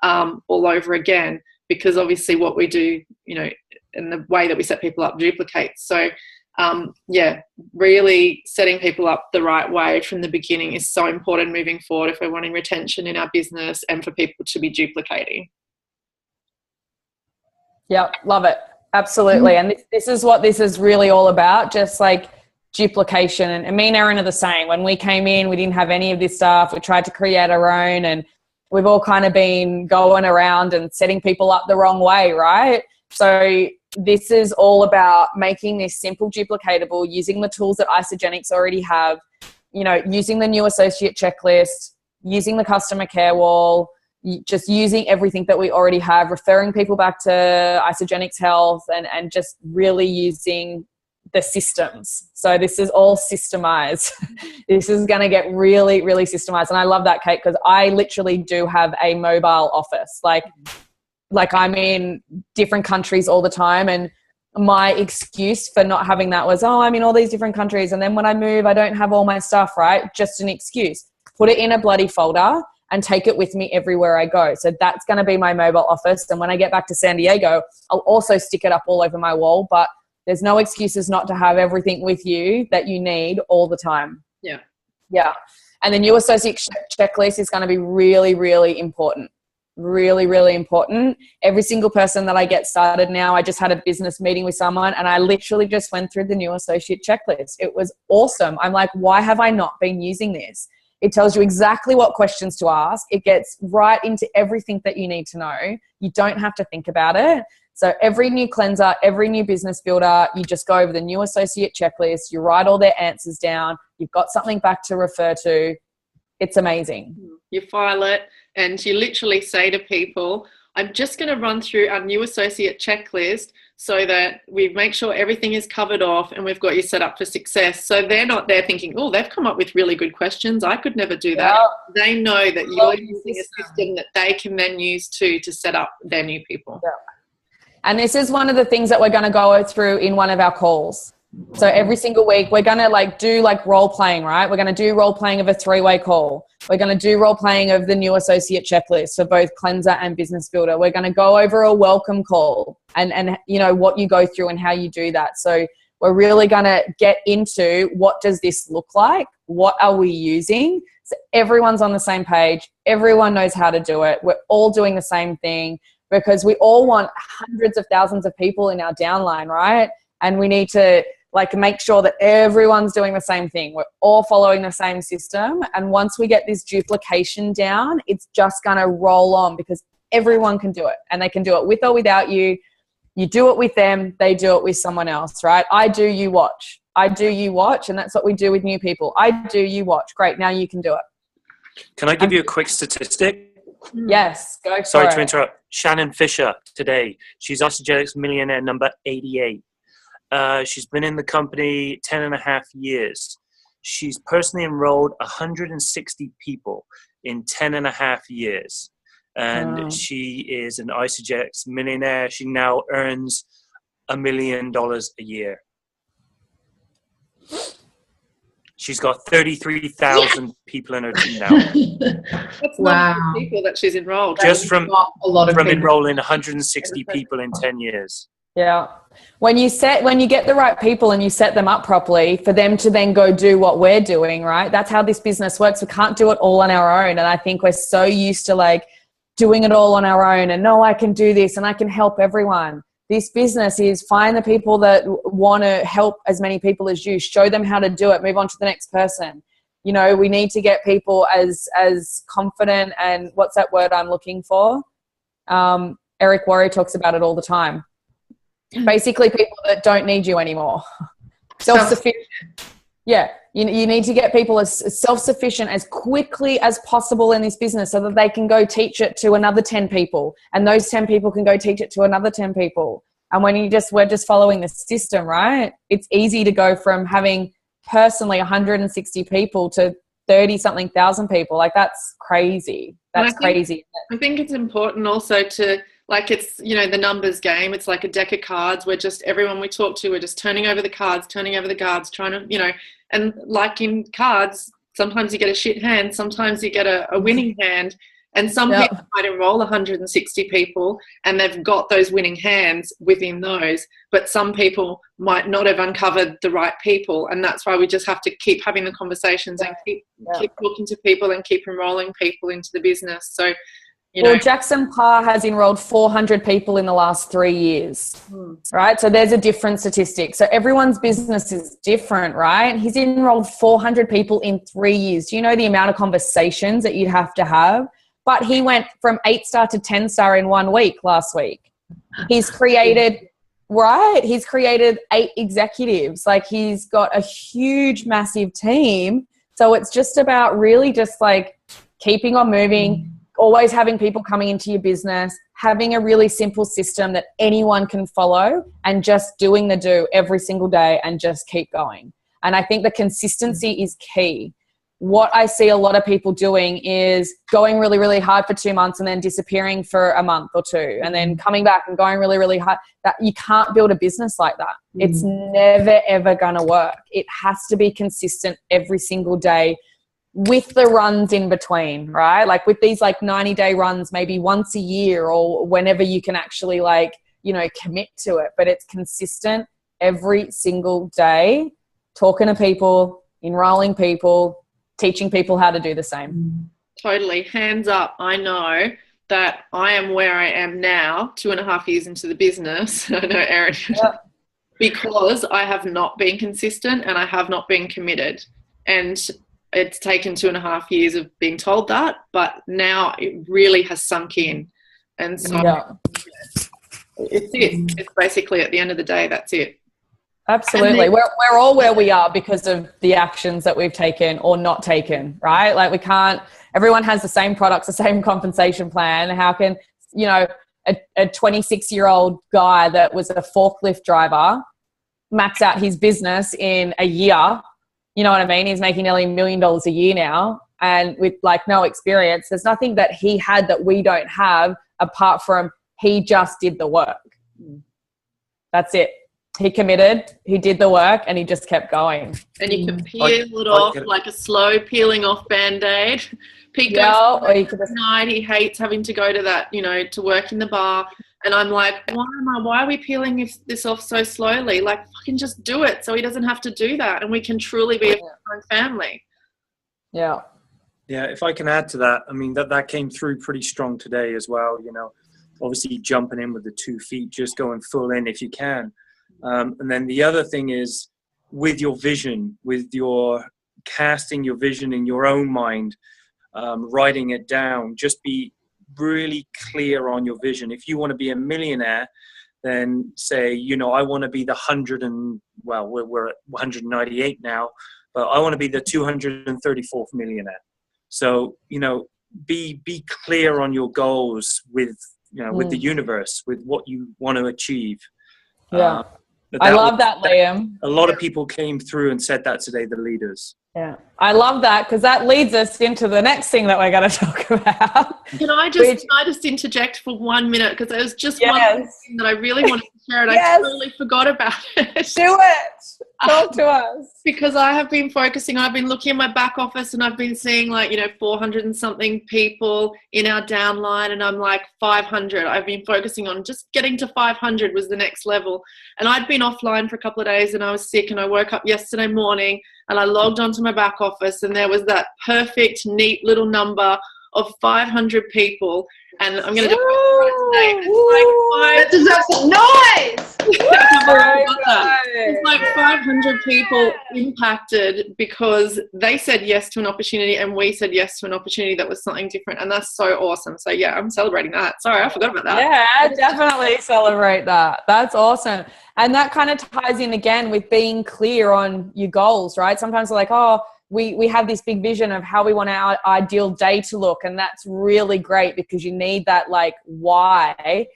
all over again, because obviously what we do, and the way that we set people up duplicates. So really setting people up the right way from the beginning is so important moving forward if we're wanting retention in our business and for people to be duplicating. Yeah, love it. Absolutely. And this is what this is really all about, just like duplication. And me and Erin are the same. When we came in, we didn't have any of this stuff. We tried to create our own, and we've all kind of been going around and setting people up the wrong way, right? So this is all about making this simple, duplicatable, using the tools that Isagenix already have, using the new associate checklist, using the customer care wall, just using everything that we already have, referring people back to Isagenix Health, and just really using the systems. So this is all systemized. This is going to get really, really systemized. And I love that, Kate, because I literally do have a mobile office. Like I'm in different countries all the time, and my excuse for not having that was, I'm in all these different countries, and then when I move, I don't have all my stuff, right? Just an excuse. Put it in a bloody folder and take it with me everywhere I go. So that's going to be my mobile office. And when I get back to San Diego, I'll also stick it up all over my wall, but there's no excuses not to have everything with you that you need all the time. Yeah. Yeah. And the new associate checklist is going to be really, really important. Really, really important. Every single person that I get started now, I just had a business meeting with someone and I literally just went through the new associate checklist. It was awesome. I'm like, why have I not been using this? It tells you exactly what questions to ask. It gets right into everything that you need to know. You don't have to think about it. So every new cleanser, every new business builder, you just go over the new associate checklist. You write all their answers down. You've got something back to refer to. It's amazing. You file it and you literally say to people, I'm just going to run through our new associate checklist so that we make sure everything is covered off and we've got you set up for success. So they're not there thinking, they've come up with really good questions. I could never do that. Yeah. They know that you're using a system that they can then use to set up their new people. Yeah. And this is one of the things that we're going to go through in one of our calls. So every single week we're going to like do like role playing, right? We're going to do role playing of a 3-way call. We're going to do role playing of the new associate checklist for both cleanser and business builder. We're going to go over a welcome call and you know, what you go through and how you do that. So we're really going to get into what does this look like? What are we using? So everyone's on the same page. Everyone knows how to do it. We're all doing the same thing because we all want hundreds of thousands of people in our downline, right? And we need to like make sure that everyone's doing the same thing. We're all following the same system. And once we get this duplication down, it's just going to roll on because everyone can do it. And they can do it with or without you. You do it with them, they do it with someone else, right? I do, you watch. I do, you watch. And that's what we do with new people. I do, you watch. Great, now you can do it. Can I give you a quick statistic? Yes, go for it. Sorry to interrupt. Shannon Fisher today. She's Isogetics millionaire number 88. She's been in the company 10 and a half years. She's personally enrolled 160 people in 10 and a half years. And she is an Isogetics millionaire. She now earns $1 million a year. She's got 33,000 people in her team now. That's wow. People that she's enrolled. Just from enrolling 160 people in 10 years. Yeah. When you get the right people and you set them up properly for them to then go do what we're doing, right? That's how this business works. We can't do it all on our own. And I think we're so used to like doing it all on our own and no, I can do this and I can help everyone. This business is find the people that want to help as many people as you, show them how to do it, move on to the next person. You know, we need to get people as confident and what's that word I'm looking for? Eric Worre talks about it all the time. Basically people that don't need you anymore. Self-sufficient. Yeah. You need to get people as self-sufficient as quickly as possible in this business so that they can go teach it to another 10 people and those 10 people can go teach it to another 10 people. And when we're just following the system, right? It's easy to go from having personally 160 people to 30-something thousand people. Like that's crazy. That's crazy. I think it's important also to, like it's, you know, the numbers game. It's like a deck of cards where just everyone we talk to, we're just turning over the cards, trying to, you know, and like in cards, sometimes you get a shit hand, sometimes you get a winning hand. And some people might enroll 160 people and they've got those winning hands within those, but some people might not have uncovered the right people. And that's why we just have to keep having the conversations and keep talking to people and keep enrolling people into the business. So, you know. Well, Jackson Parr has enrolled 400 people in the last 3 years, right? So there's a different statistic. So everyone's business is different, right? He's enrolled 400 people in 3 years. Do you know the amount of conversations that you'd have to have? But he went from 8-star to 10-star in 1 week last week. He's created, He's created 8 executives. Like he's got a huge, massive team. So it's just about really just like keeping on moving, always having people coming into your business, having a really simple system that anyone can follow and just doing the do every single day and just keep going. And I think the consistency is key. What I see a lot of people doing is going really, really hard for 2 months and then disappearing for a month or two and then coming back and going really, really hard. That you can't build a business like that. It's never, ever going to work. It has to be consistent every single day with the runs in between, right? Like with these like 90-day runs, maybe once a year or whenever you can actually like, you know, commit to it. But it's consistent every single day, talking to people, enrolling people, teaching people how to do the same. Totally. Hands up. I know that I am where I am now, 2.5 years into the business. I know, Erin, because I have not been consistent and I have not been committed. And it's taken 2.5 years of being told that, but now it really has sunk in. And so it's basically at the end of the day, that's it. Absolutely. We're all where we are because of the actions that we've taken or not taken, right? Like everyone has the same products, the same compensation plan. How can, you know, a 26-year-old guy that was a forklift driver max out his business in a year? You know what I mean? He's making nearly $1 million a year now and with like no experience. There's nothing that he had that we don't have apart from he just did the work. That's it. he committed, he did the work, and he just kept going. And you can peel it off like a slow peeling off Band-Aid. Pete goes tonight, he hates having to go to that, to work in the bar. And I'm like, why are we peeling this off so slowly? Like, fucking just do it so he doesn't have to do that. And we can truly be a family. Yeah. Yeah, if I can add to that, I mean, that came through pretty strong today as well, obviously jumping in with the 2 feet, just going full in if you can. And then the other thing is with your vision, with your casting your vision in your own mind, writing it down, just be really clear on your vision. If you want to be a millionaire, then say, I want to be the we're at 198 now, but I want to be the 234th millionaire. So, be clear on your goals with the universe, with what you want to achieve. Yeah. I love that, Liam. A lot of people came through and said that today, the leaders. Yeah, I love that, because that leads us into the next thing that we're going to talk about. Can I just interject for 1 minute? Because there was just one thing that I really wanted to share, and I totally forgot about it. Do it. Talk to us. Because I've been looking at my back office, and I've been seeing 400 and something people in our downline, and I'm like 500. I've been focusing on just getting to 500 was the next level. And I'd been offline for a couple of days, and I was sick, and I woke up yesterday morning and I logged onto my back office, and there was that perfect, neat little number of 500 people. And I'm going to do it today. It's like some noise! It's like 500 people impacted because they said yes to an opportunity, and we said yes to an opportunity that was something different. And that's so awesome. So yeah, I'm celebrating that. Sorry, I forgot about that. Yeah, definitely celebrate that. That's awesome. And that kind of ties in again with being clear on your goals, right? Sometimes we're like, we have this big vision of how we want our ideal day to look. And that's really great because you need that why,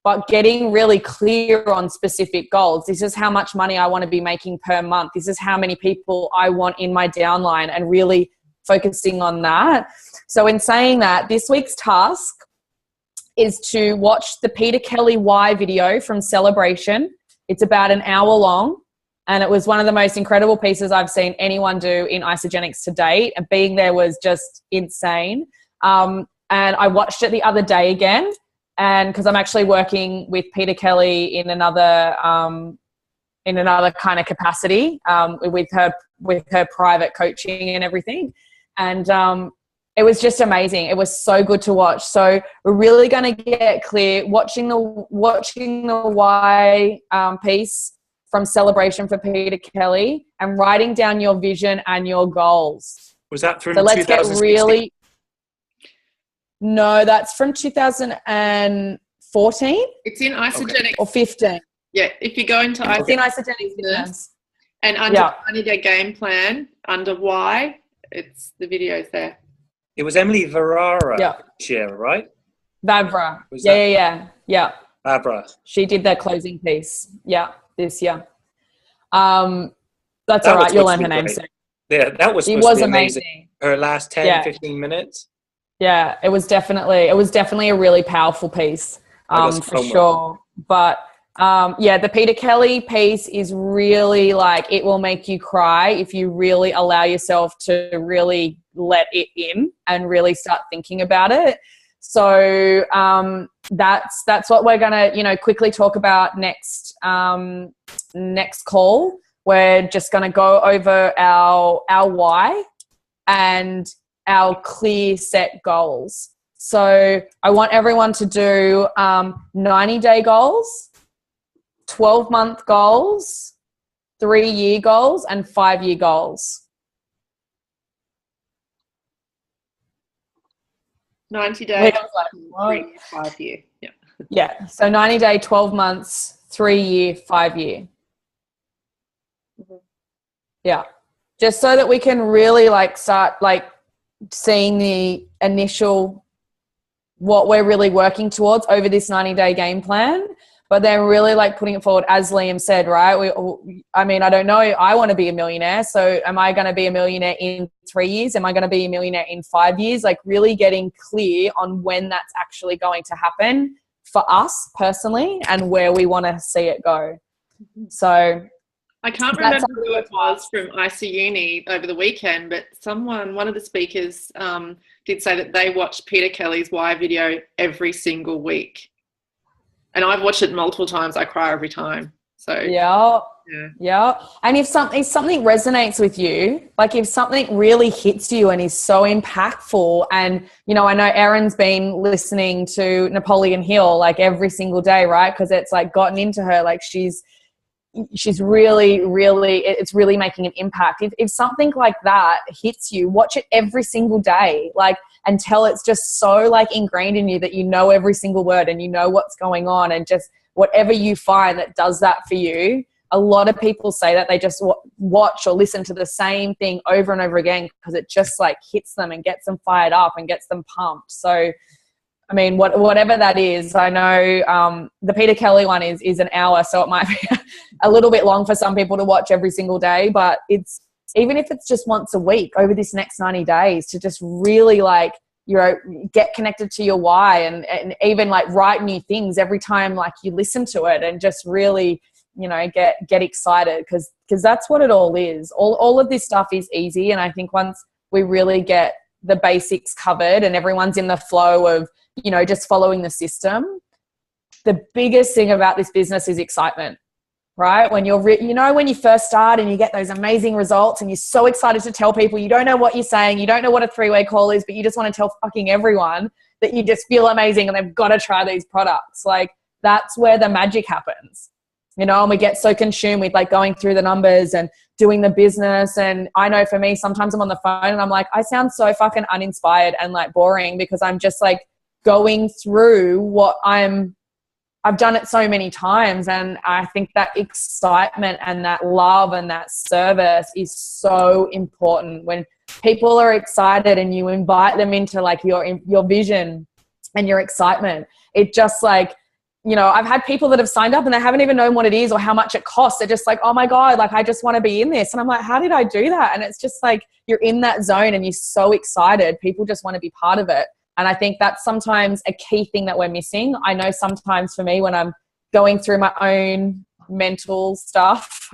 but getting really clear on specific goals. This is how much money I want to be making per month. This is how many people I want in my downline, and really focusing on that. So in saying that, this week's task is to watch the Peter Kelly Why video from Celebration. It's about an hour long. And it was one of the most incredible pieces I've seen anyone do in Isogenics to date. And being there was just insane. And I watched it the other day again. And because I'm actually working with Peter Kelly in another kind of capacity with her private coaching and everything. And it was just amazing. It was so good to watch. So we're really going to get clear watching the why piece from Celebration for Peter Kelly, and writing down your vision and your goals. Was that from 2016? No, that's from 2014. It's in Isogenics. Or 15. Yeah, if you go into Isogenics business. And under 90-day game plan, under why, it's the videos there. It was Emily Ferrara share, right? Vavra. Yeah. Vavra. She did that closing piece. Yeah. This year. That's all right. You'll learn her name soon. Yeah, that was amazing. Her last 10, 15 minutes. Yeah, it was definitely a really powerful piece for sure. But the Peter Kelly piece is really it will make you cry if you really allow yourself to really let it in and really start thinking about it. So that's what we're gonna quickly talk about next call. We're just gonna go over our why and our clear set goals. So I want everyone to do 90-day goals, 12-month goals, 3-year goals, and 5-year goals. 90 days, 5 year. Yeah. Yeah. So 90 day, 12 months, 3 year, 5 year. Mm-hmm. Yeah. Just so that we can really start seeing the initial what we're really working towards over this 90-day game plan, but then really putting it forward, as Liam said, right? I don't know. I want to be a millionaire. So am I going to be a millionaire in 3 years? Am I going to be a millionaire in 5 years? Really getting clear on when that's actually going to happen for us personally and where we want to see it go. So I can't remember who it was from IC Uni over the weekend, but one of the speakers did say that they watched Peter Kelly's Why video every single week. And I've watched it multiple times. I cry every time. So yeah. And if something resonates with you, like if something really hits you and is so impactful, and I know Erin's been listening to Napoleon Hill like every single day, right? Because it's like gotten into her, like she's really, it's really making an impact. If something like that hits you, watch it every single day, like until it's just so like ingrained in you that you know every single word and you know what's going on, and just whatever you find that does that for you. A lot of people say that they just watch or listen to the same thing over and over again because it just like hits them and gets them fired up and gets them pumped. So, I mean, whatever that is, I know the Peter Kelly one is an hour, so it might be a little bit long for some people to watch every single day, but it's, even if it's just once a week over this next 90 days, to just really like, get connected to your why, and even like write new things every time like you listen to it, and just really, get excited, because that's what it all is. All of this stuff is easy. And I think once we really get the basics covered and everyone's in the flow of, just following the system, the biggest thing about this business is excitement, right? When you're, when you first start and you get those amazing results and you're so excited to tell people, you don't know what you're saying, you don't know what a 3-way call is, but you just want to tell fucking everyone that you just feel amazing and they've got to try these products. Like, that's where the magic happens. And we get so consumed with like going through the numbers and doing the business. And I know for me, sometimes I'm on the phone and I'm like, I sound so fucking uninspired and like boring, because I'm just like going through what I've done it so many times. And I think that excitement and that love and that service is so important. When people are excited and you invite them into like your vision and your excitement, it just like, I've had people that have signed up and they haven't even known what it is or how much it costs. They're just like, oh my God, like I just want to be in this. And I'm like, how did I do that? And it's just like, you're in that zone and you're so excited. People just want to be part of it. And I think that's sometimes a key thing that we're missing. I know sometimes for me, when I'm going through my own mental stuff,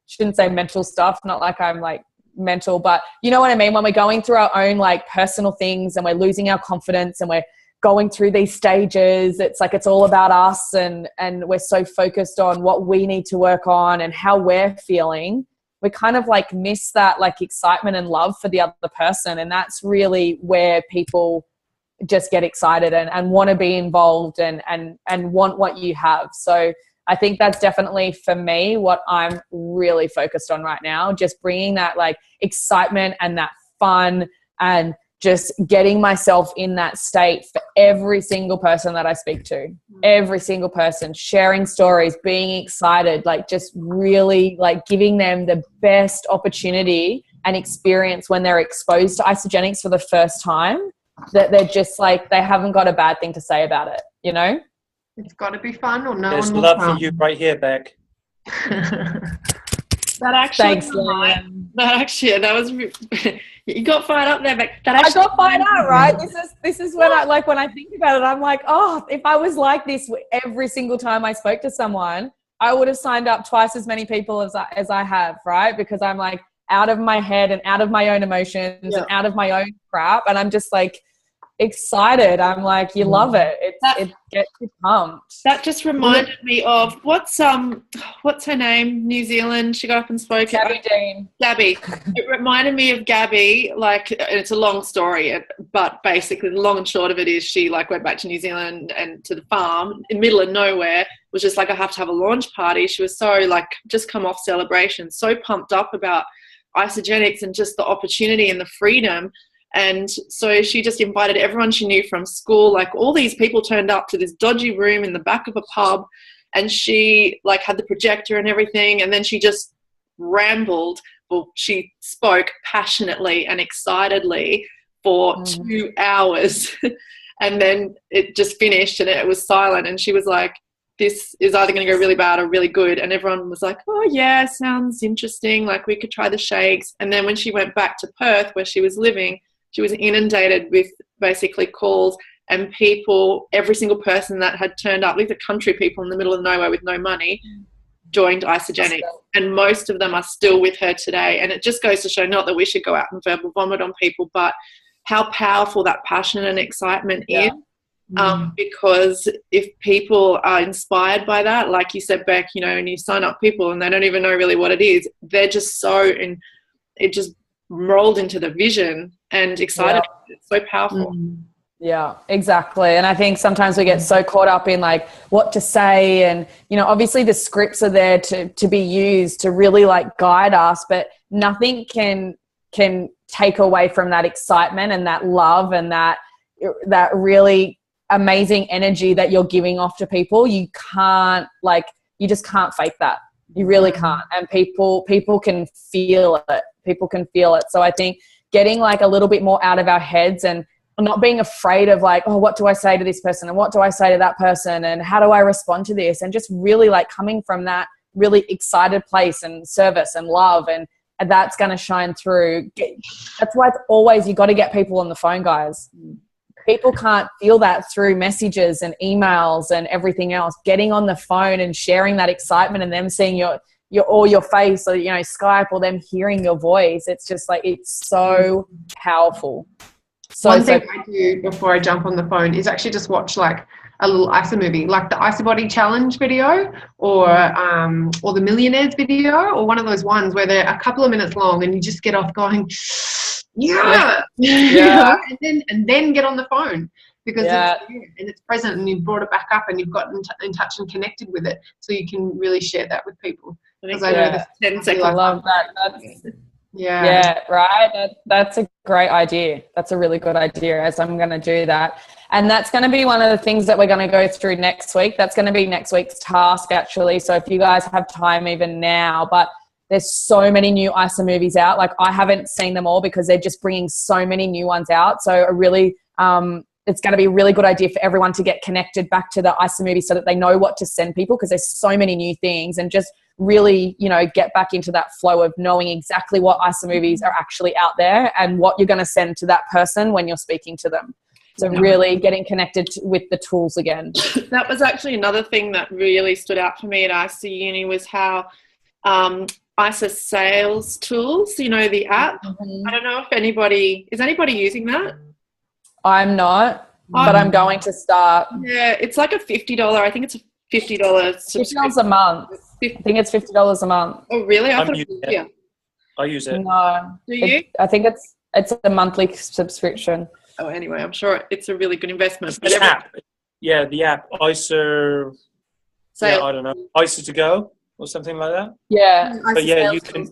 shouldn't say mental stuff, not like I'm like mental, but you know what I mean? When we're going through our own like personal things and we're losing our confidence and we're going through these stages, it's like it's all about us, and we're so focused on what we need to work on and how we're feeling, we kind of like miss that like excitement and love for the other person. And that's really where people just get excited and want to be involved and want what you have. So I think that's definitely for me what I'm really focused on right now, just bringing that like excitement and that fun and just getting myself in that state for every single person that I speak to, every single person, sharing stories, being excited, like just really like giving them the best opportunity and experience when they're exposed to Isagenix for the first time, that they're just like, they haven't got a bad thing to say about it, It's got to be fun, or no There's one will love come. for you right here, Beck. That actually, Thanks, that was you got fired up there, Beck. I got fired up, right? This is when I think about it, I'm like, oh, if I was like this every single time I spoke to someone, I would have signed up twice as many people as I have, right? Because I'm like out of my head and out of my own emotions and out of my own crap, and I'm just like excited. I'm like, you love it. It gets you pumped. That just reminded me of what's her name? New Zealand. She got up and spoke. Gabby Dean. Gabby. It reminded me of Gabby. Like, it's a long story, but basically the long and short of it is she like went back to New Zealand and to the farm in the middle of nowhere. Was just like, I have to have a launch party. She was so like just come off celebration, so pumped up about Isagenix and just the opportunity and the freedom. And so she just invited everyone she knew from school. Like, all these people turned up to this dodgy room in the back of a pub, and she like had the projector and everything. And then she just rambled. Well, she spoke passionately and excitedly for 2 hours. And then it just finished and it was silent. And she was like, this is either going to go really bad or really good. And everyone was like, oh yeah, sounds interesting. Like, we could try the shakes. And then when she went back to Perth, where she was living, she was inundated with basically calls and people, every single person that had turned up, leave the country people in the middle of nowhere with no money, joined Isogenics, and most of them are still with her today. And it just goes to show, not that we should go out and verbal vomit on people, but how powerful that passion and excitement is. Because if people are inspired by that, like you said, Beck, you know, and you sign up people and they don't even know really what it is, they're just so, and it just rolled into the vision and excited. It's so powerful. Yeah, exactly. And I think sometimes we get so caught up in like what to say, and, you know, obviously the scripts are there to be used to really like guide us, but nothing can take away from that excitement and that love and that really amazing energy that you're giving off to people. You can't, like, you just can't fake that. You really can't. And people can feel it. People can feel it. So I think getting like a little bit more out of our heads and not being afraid of like, oh, what do I say to this person and what do I say to that person and how do I respond to this, and just really like coming from that really excited place and service and love, and that's going to shine through. That's why it's always, you got to get people on the phone, guys. People can't feel that through messages and emails and everything else. Getting on the phone and sharing that excitement and them seeing your face, or, you know, Skype, or them hearing your voice. It's just like, it's so powerful. One thing I do before I jump on the phone is actually just watch like a little ISA movie, like the ISA Body Challenge video, or the Millionaires video, or one of those ones where they're a couple of minutes long and you just get off going, yeah. and then get on the phone, because it's present and you've brought it back up and you've gotten in touch and connected with it, so you can really share that with people. Because I know this 10 seconds. I love that. Right. That's a great idea. That's a really good idea, as I'm going to do that. And that's going to be one of the things that we're going to go through next week. That's going to be next week's task, actually. So if you guys have time even now, but there's so many new ISA movies out. Like, I haven't seen them all because they're just bringing so many new ones out. So it's going to be a really good idea for everyone to get connected back to the ISA movie so that they know what to send people, because there's so many new things, and just really, you know, get back into that flow of knowing exactly what ISA movies are actually out there and what you're going to send to that person when you're speaking to them. So really getting connected with the tools again. That was actually another thing that really stood out for me at ISA Uni, was how ISA sales tools, you know, the app. I don't know if anybody using that? I'm not, but I'm going to start. Yeah, it's like a $50. I think it's a $50 subscription. $50 a month. I think it's $50 a month. Oh, really? I use it. No. Do you? I think it's a monthly subscription. Oh, anyway, I'm sure it's a really good investment. The app. Yeah, the app. ISA. I don't know. ISA to go or something like that. Yeah. But yeah, you can.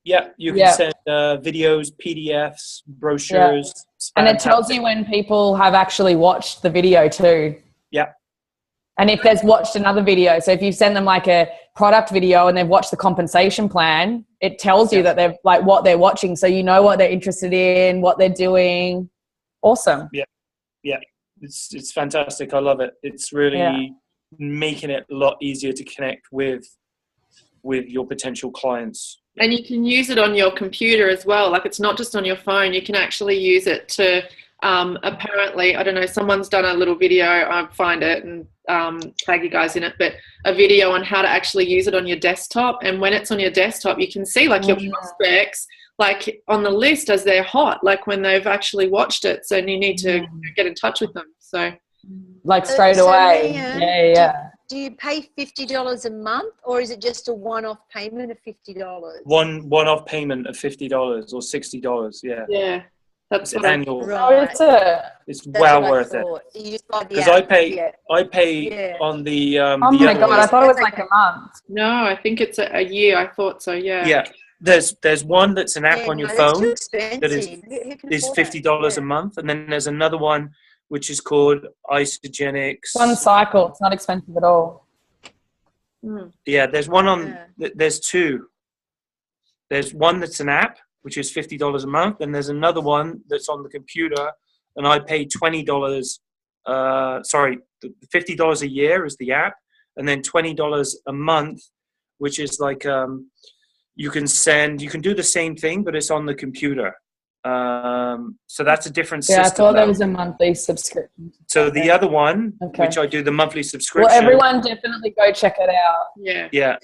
You can send videos, PDFs, brochures. And it tells you when people have actually watched the video too. Yeah. And if there's watched another video, so if you send them like a product video and they've watched the compensation plan, it tells you that they've like what they're watching, so you know what they're interested in, what they're doing. Awesome. Yeah. It's fantastic. I love it. It's really making it a lot easier to connect with your potential clients. And you can use it on your computer as well. Like, it's not just on your phone. You can actually use it to apparently, I don't know, someone's done a little video, I'll find it and tag you guys in it, but a video on how to actually use it on your desktop. And when it's on your desktop, you can see like your prospects like on the list as they're hot, like when they've actually watched it. So you need to get in touch with them. So like straight away. Leanne, do you pay $50 a month, or is it just a one-off payment of $50? One-off payment of $50 or $60. Yeah. Yeah. That's it's annual. Right. It's well worth it. Because I pay on the. Oh my God! I thought it was like a month. No, I think it's a year. I thought so. Yeah. Yeah. There's one that's an app on your phone that is $50 a month, and then there's another one which is called Isogenics. One cycle. It's not expensive at all. Yeah, there's one on. There's two. There's one that's an app, which is $50 a month, and there's another one that's on the computer, and I pay $20. $50 a year is the app, and then $20 a month, which is like you can do the same thing, but it's on the computer. So that's a different system. Yeah, I thought there was a monthly subscription. So the other one, which I do the monthly subscription. Well, everyone definitely go check it out. Yeah. Yeah.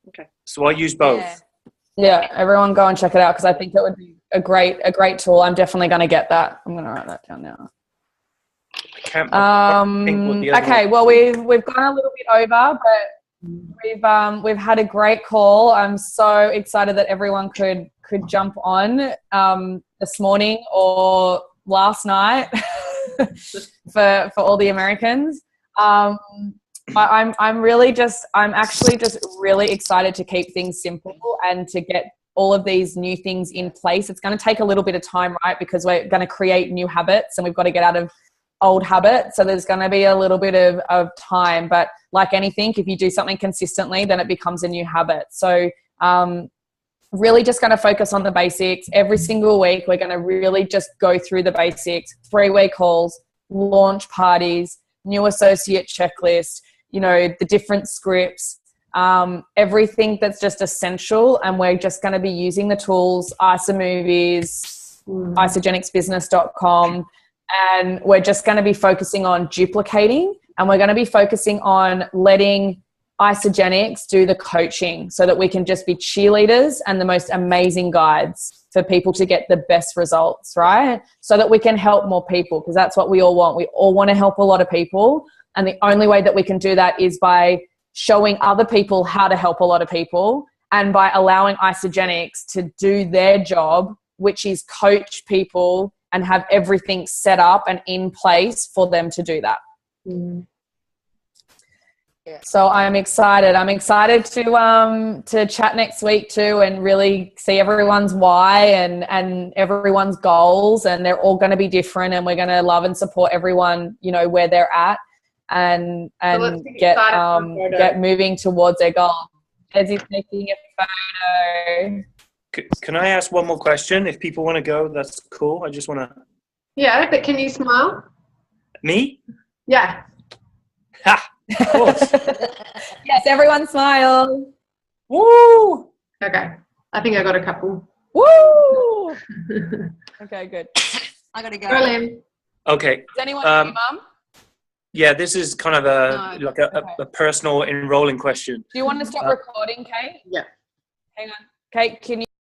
Okay. So I use both. Yeah. Everyone go and check it out because I think it would be a great tool. I'm definitely going to get that. I'm going to write that down now. Okay, well we've gone a little bit over, but we've had a great call. I'm so excited that everyone could jump on this morning or last night for all the Americans. I'm actually just really excited to keep things simple and to get all of these new things in place. It's going to take a little bit of time, right? Because we're going to create new habits and we've got to get out of old habits. So there's going to be a little bit of time, but like anything, if you do something consistently, then it becomes a new habit. So really just going to focus on the basics. Every single week, we're going to really just go through the basics, 3-way calls, launch parties, new associate checklist, the different scripts, everything that's just essential. And we're just going to be using the tools, isomovies, isogenicsbusiness.com, and we're just going to be focusing on duplicating, and we're going to be focusing on letting Isogenics do the coaching so that we can just be cheerleaders and the most amazing guides for people to get the best results, right? So that we can help more people, because that's what we all want. We all want to help a lot of people. And the only way that we can do that is by showing other people how to help a lot of people and by allowing Isogenics to do their job, which is coach people and have everything set up and in place for them to do that. Yeah. So I'm excited. I'm excited to chat next week too and really see everyone's why and everyone's goals, and they're all going to be different, and we're going to love and support everyone, where they're at and get moving towards their goal. As he's taking a photo. Can I ask one more question? If people want to go, that's cool. I just want to. Yeah, but can you smile? Me? Yeah. Ha! Of course. Yes, everyone smile. Woo! Okay. I think I got a couple. Woo! Okay, good. I gotta go. Berlin. Okay. Does anyone have your mum? Yeah, this is kind of a personal enrolling question. Do you want to stop recording, Kate? Yeah. Hang on. Kate, can you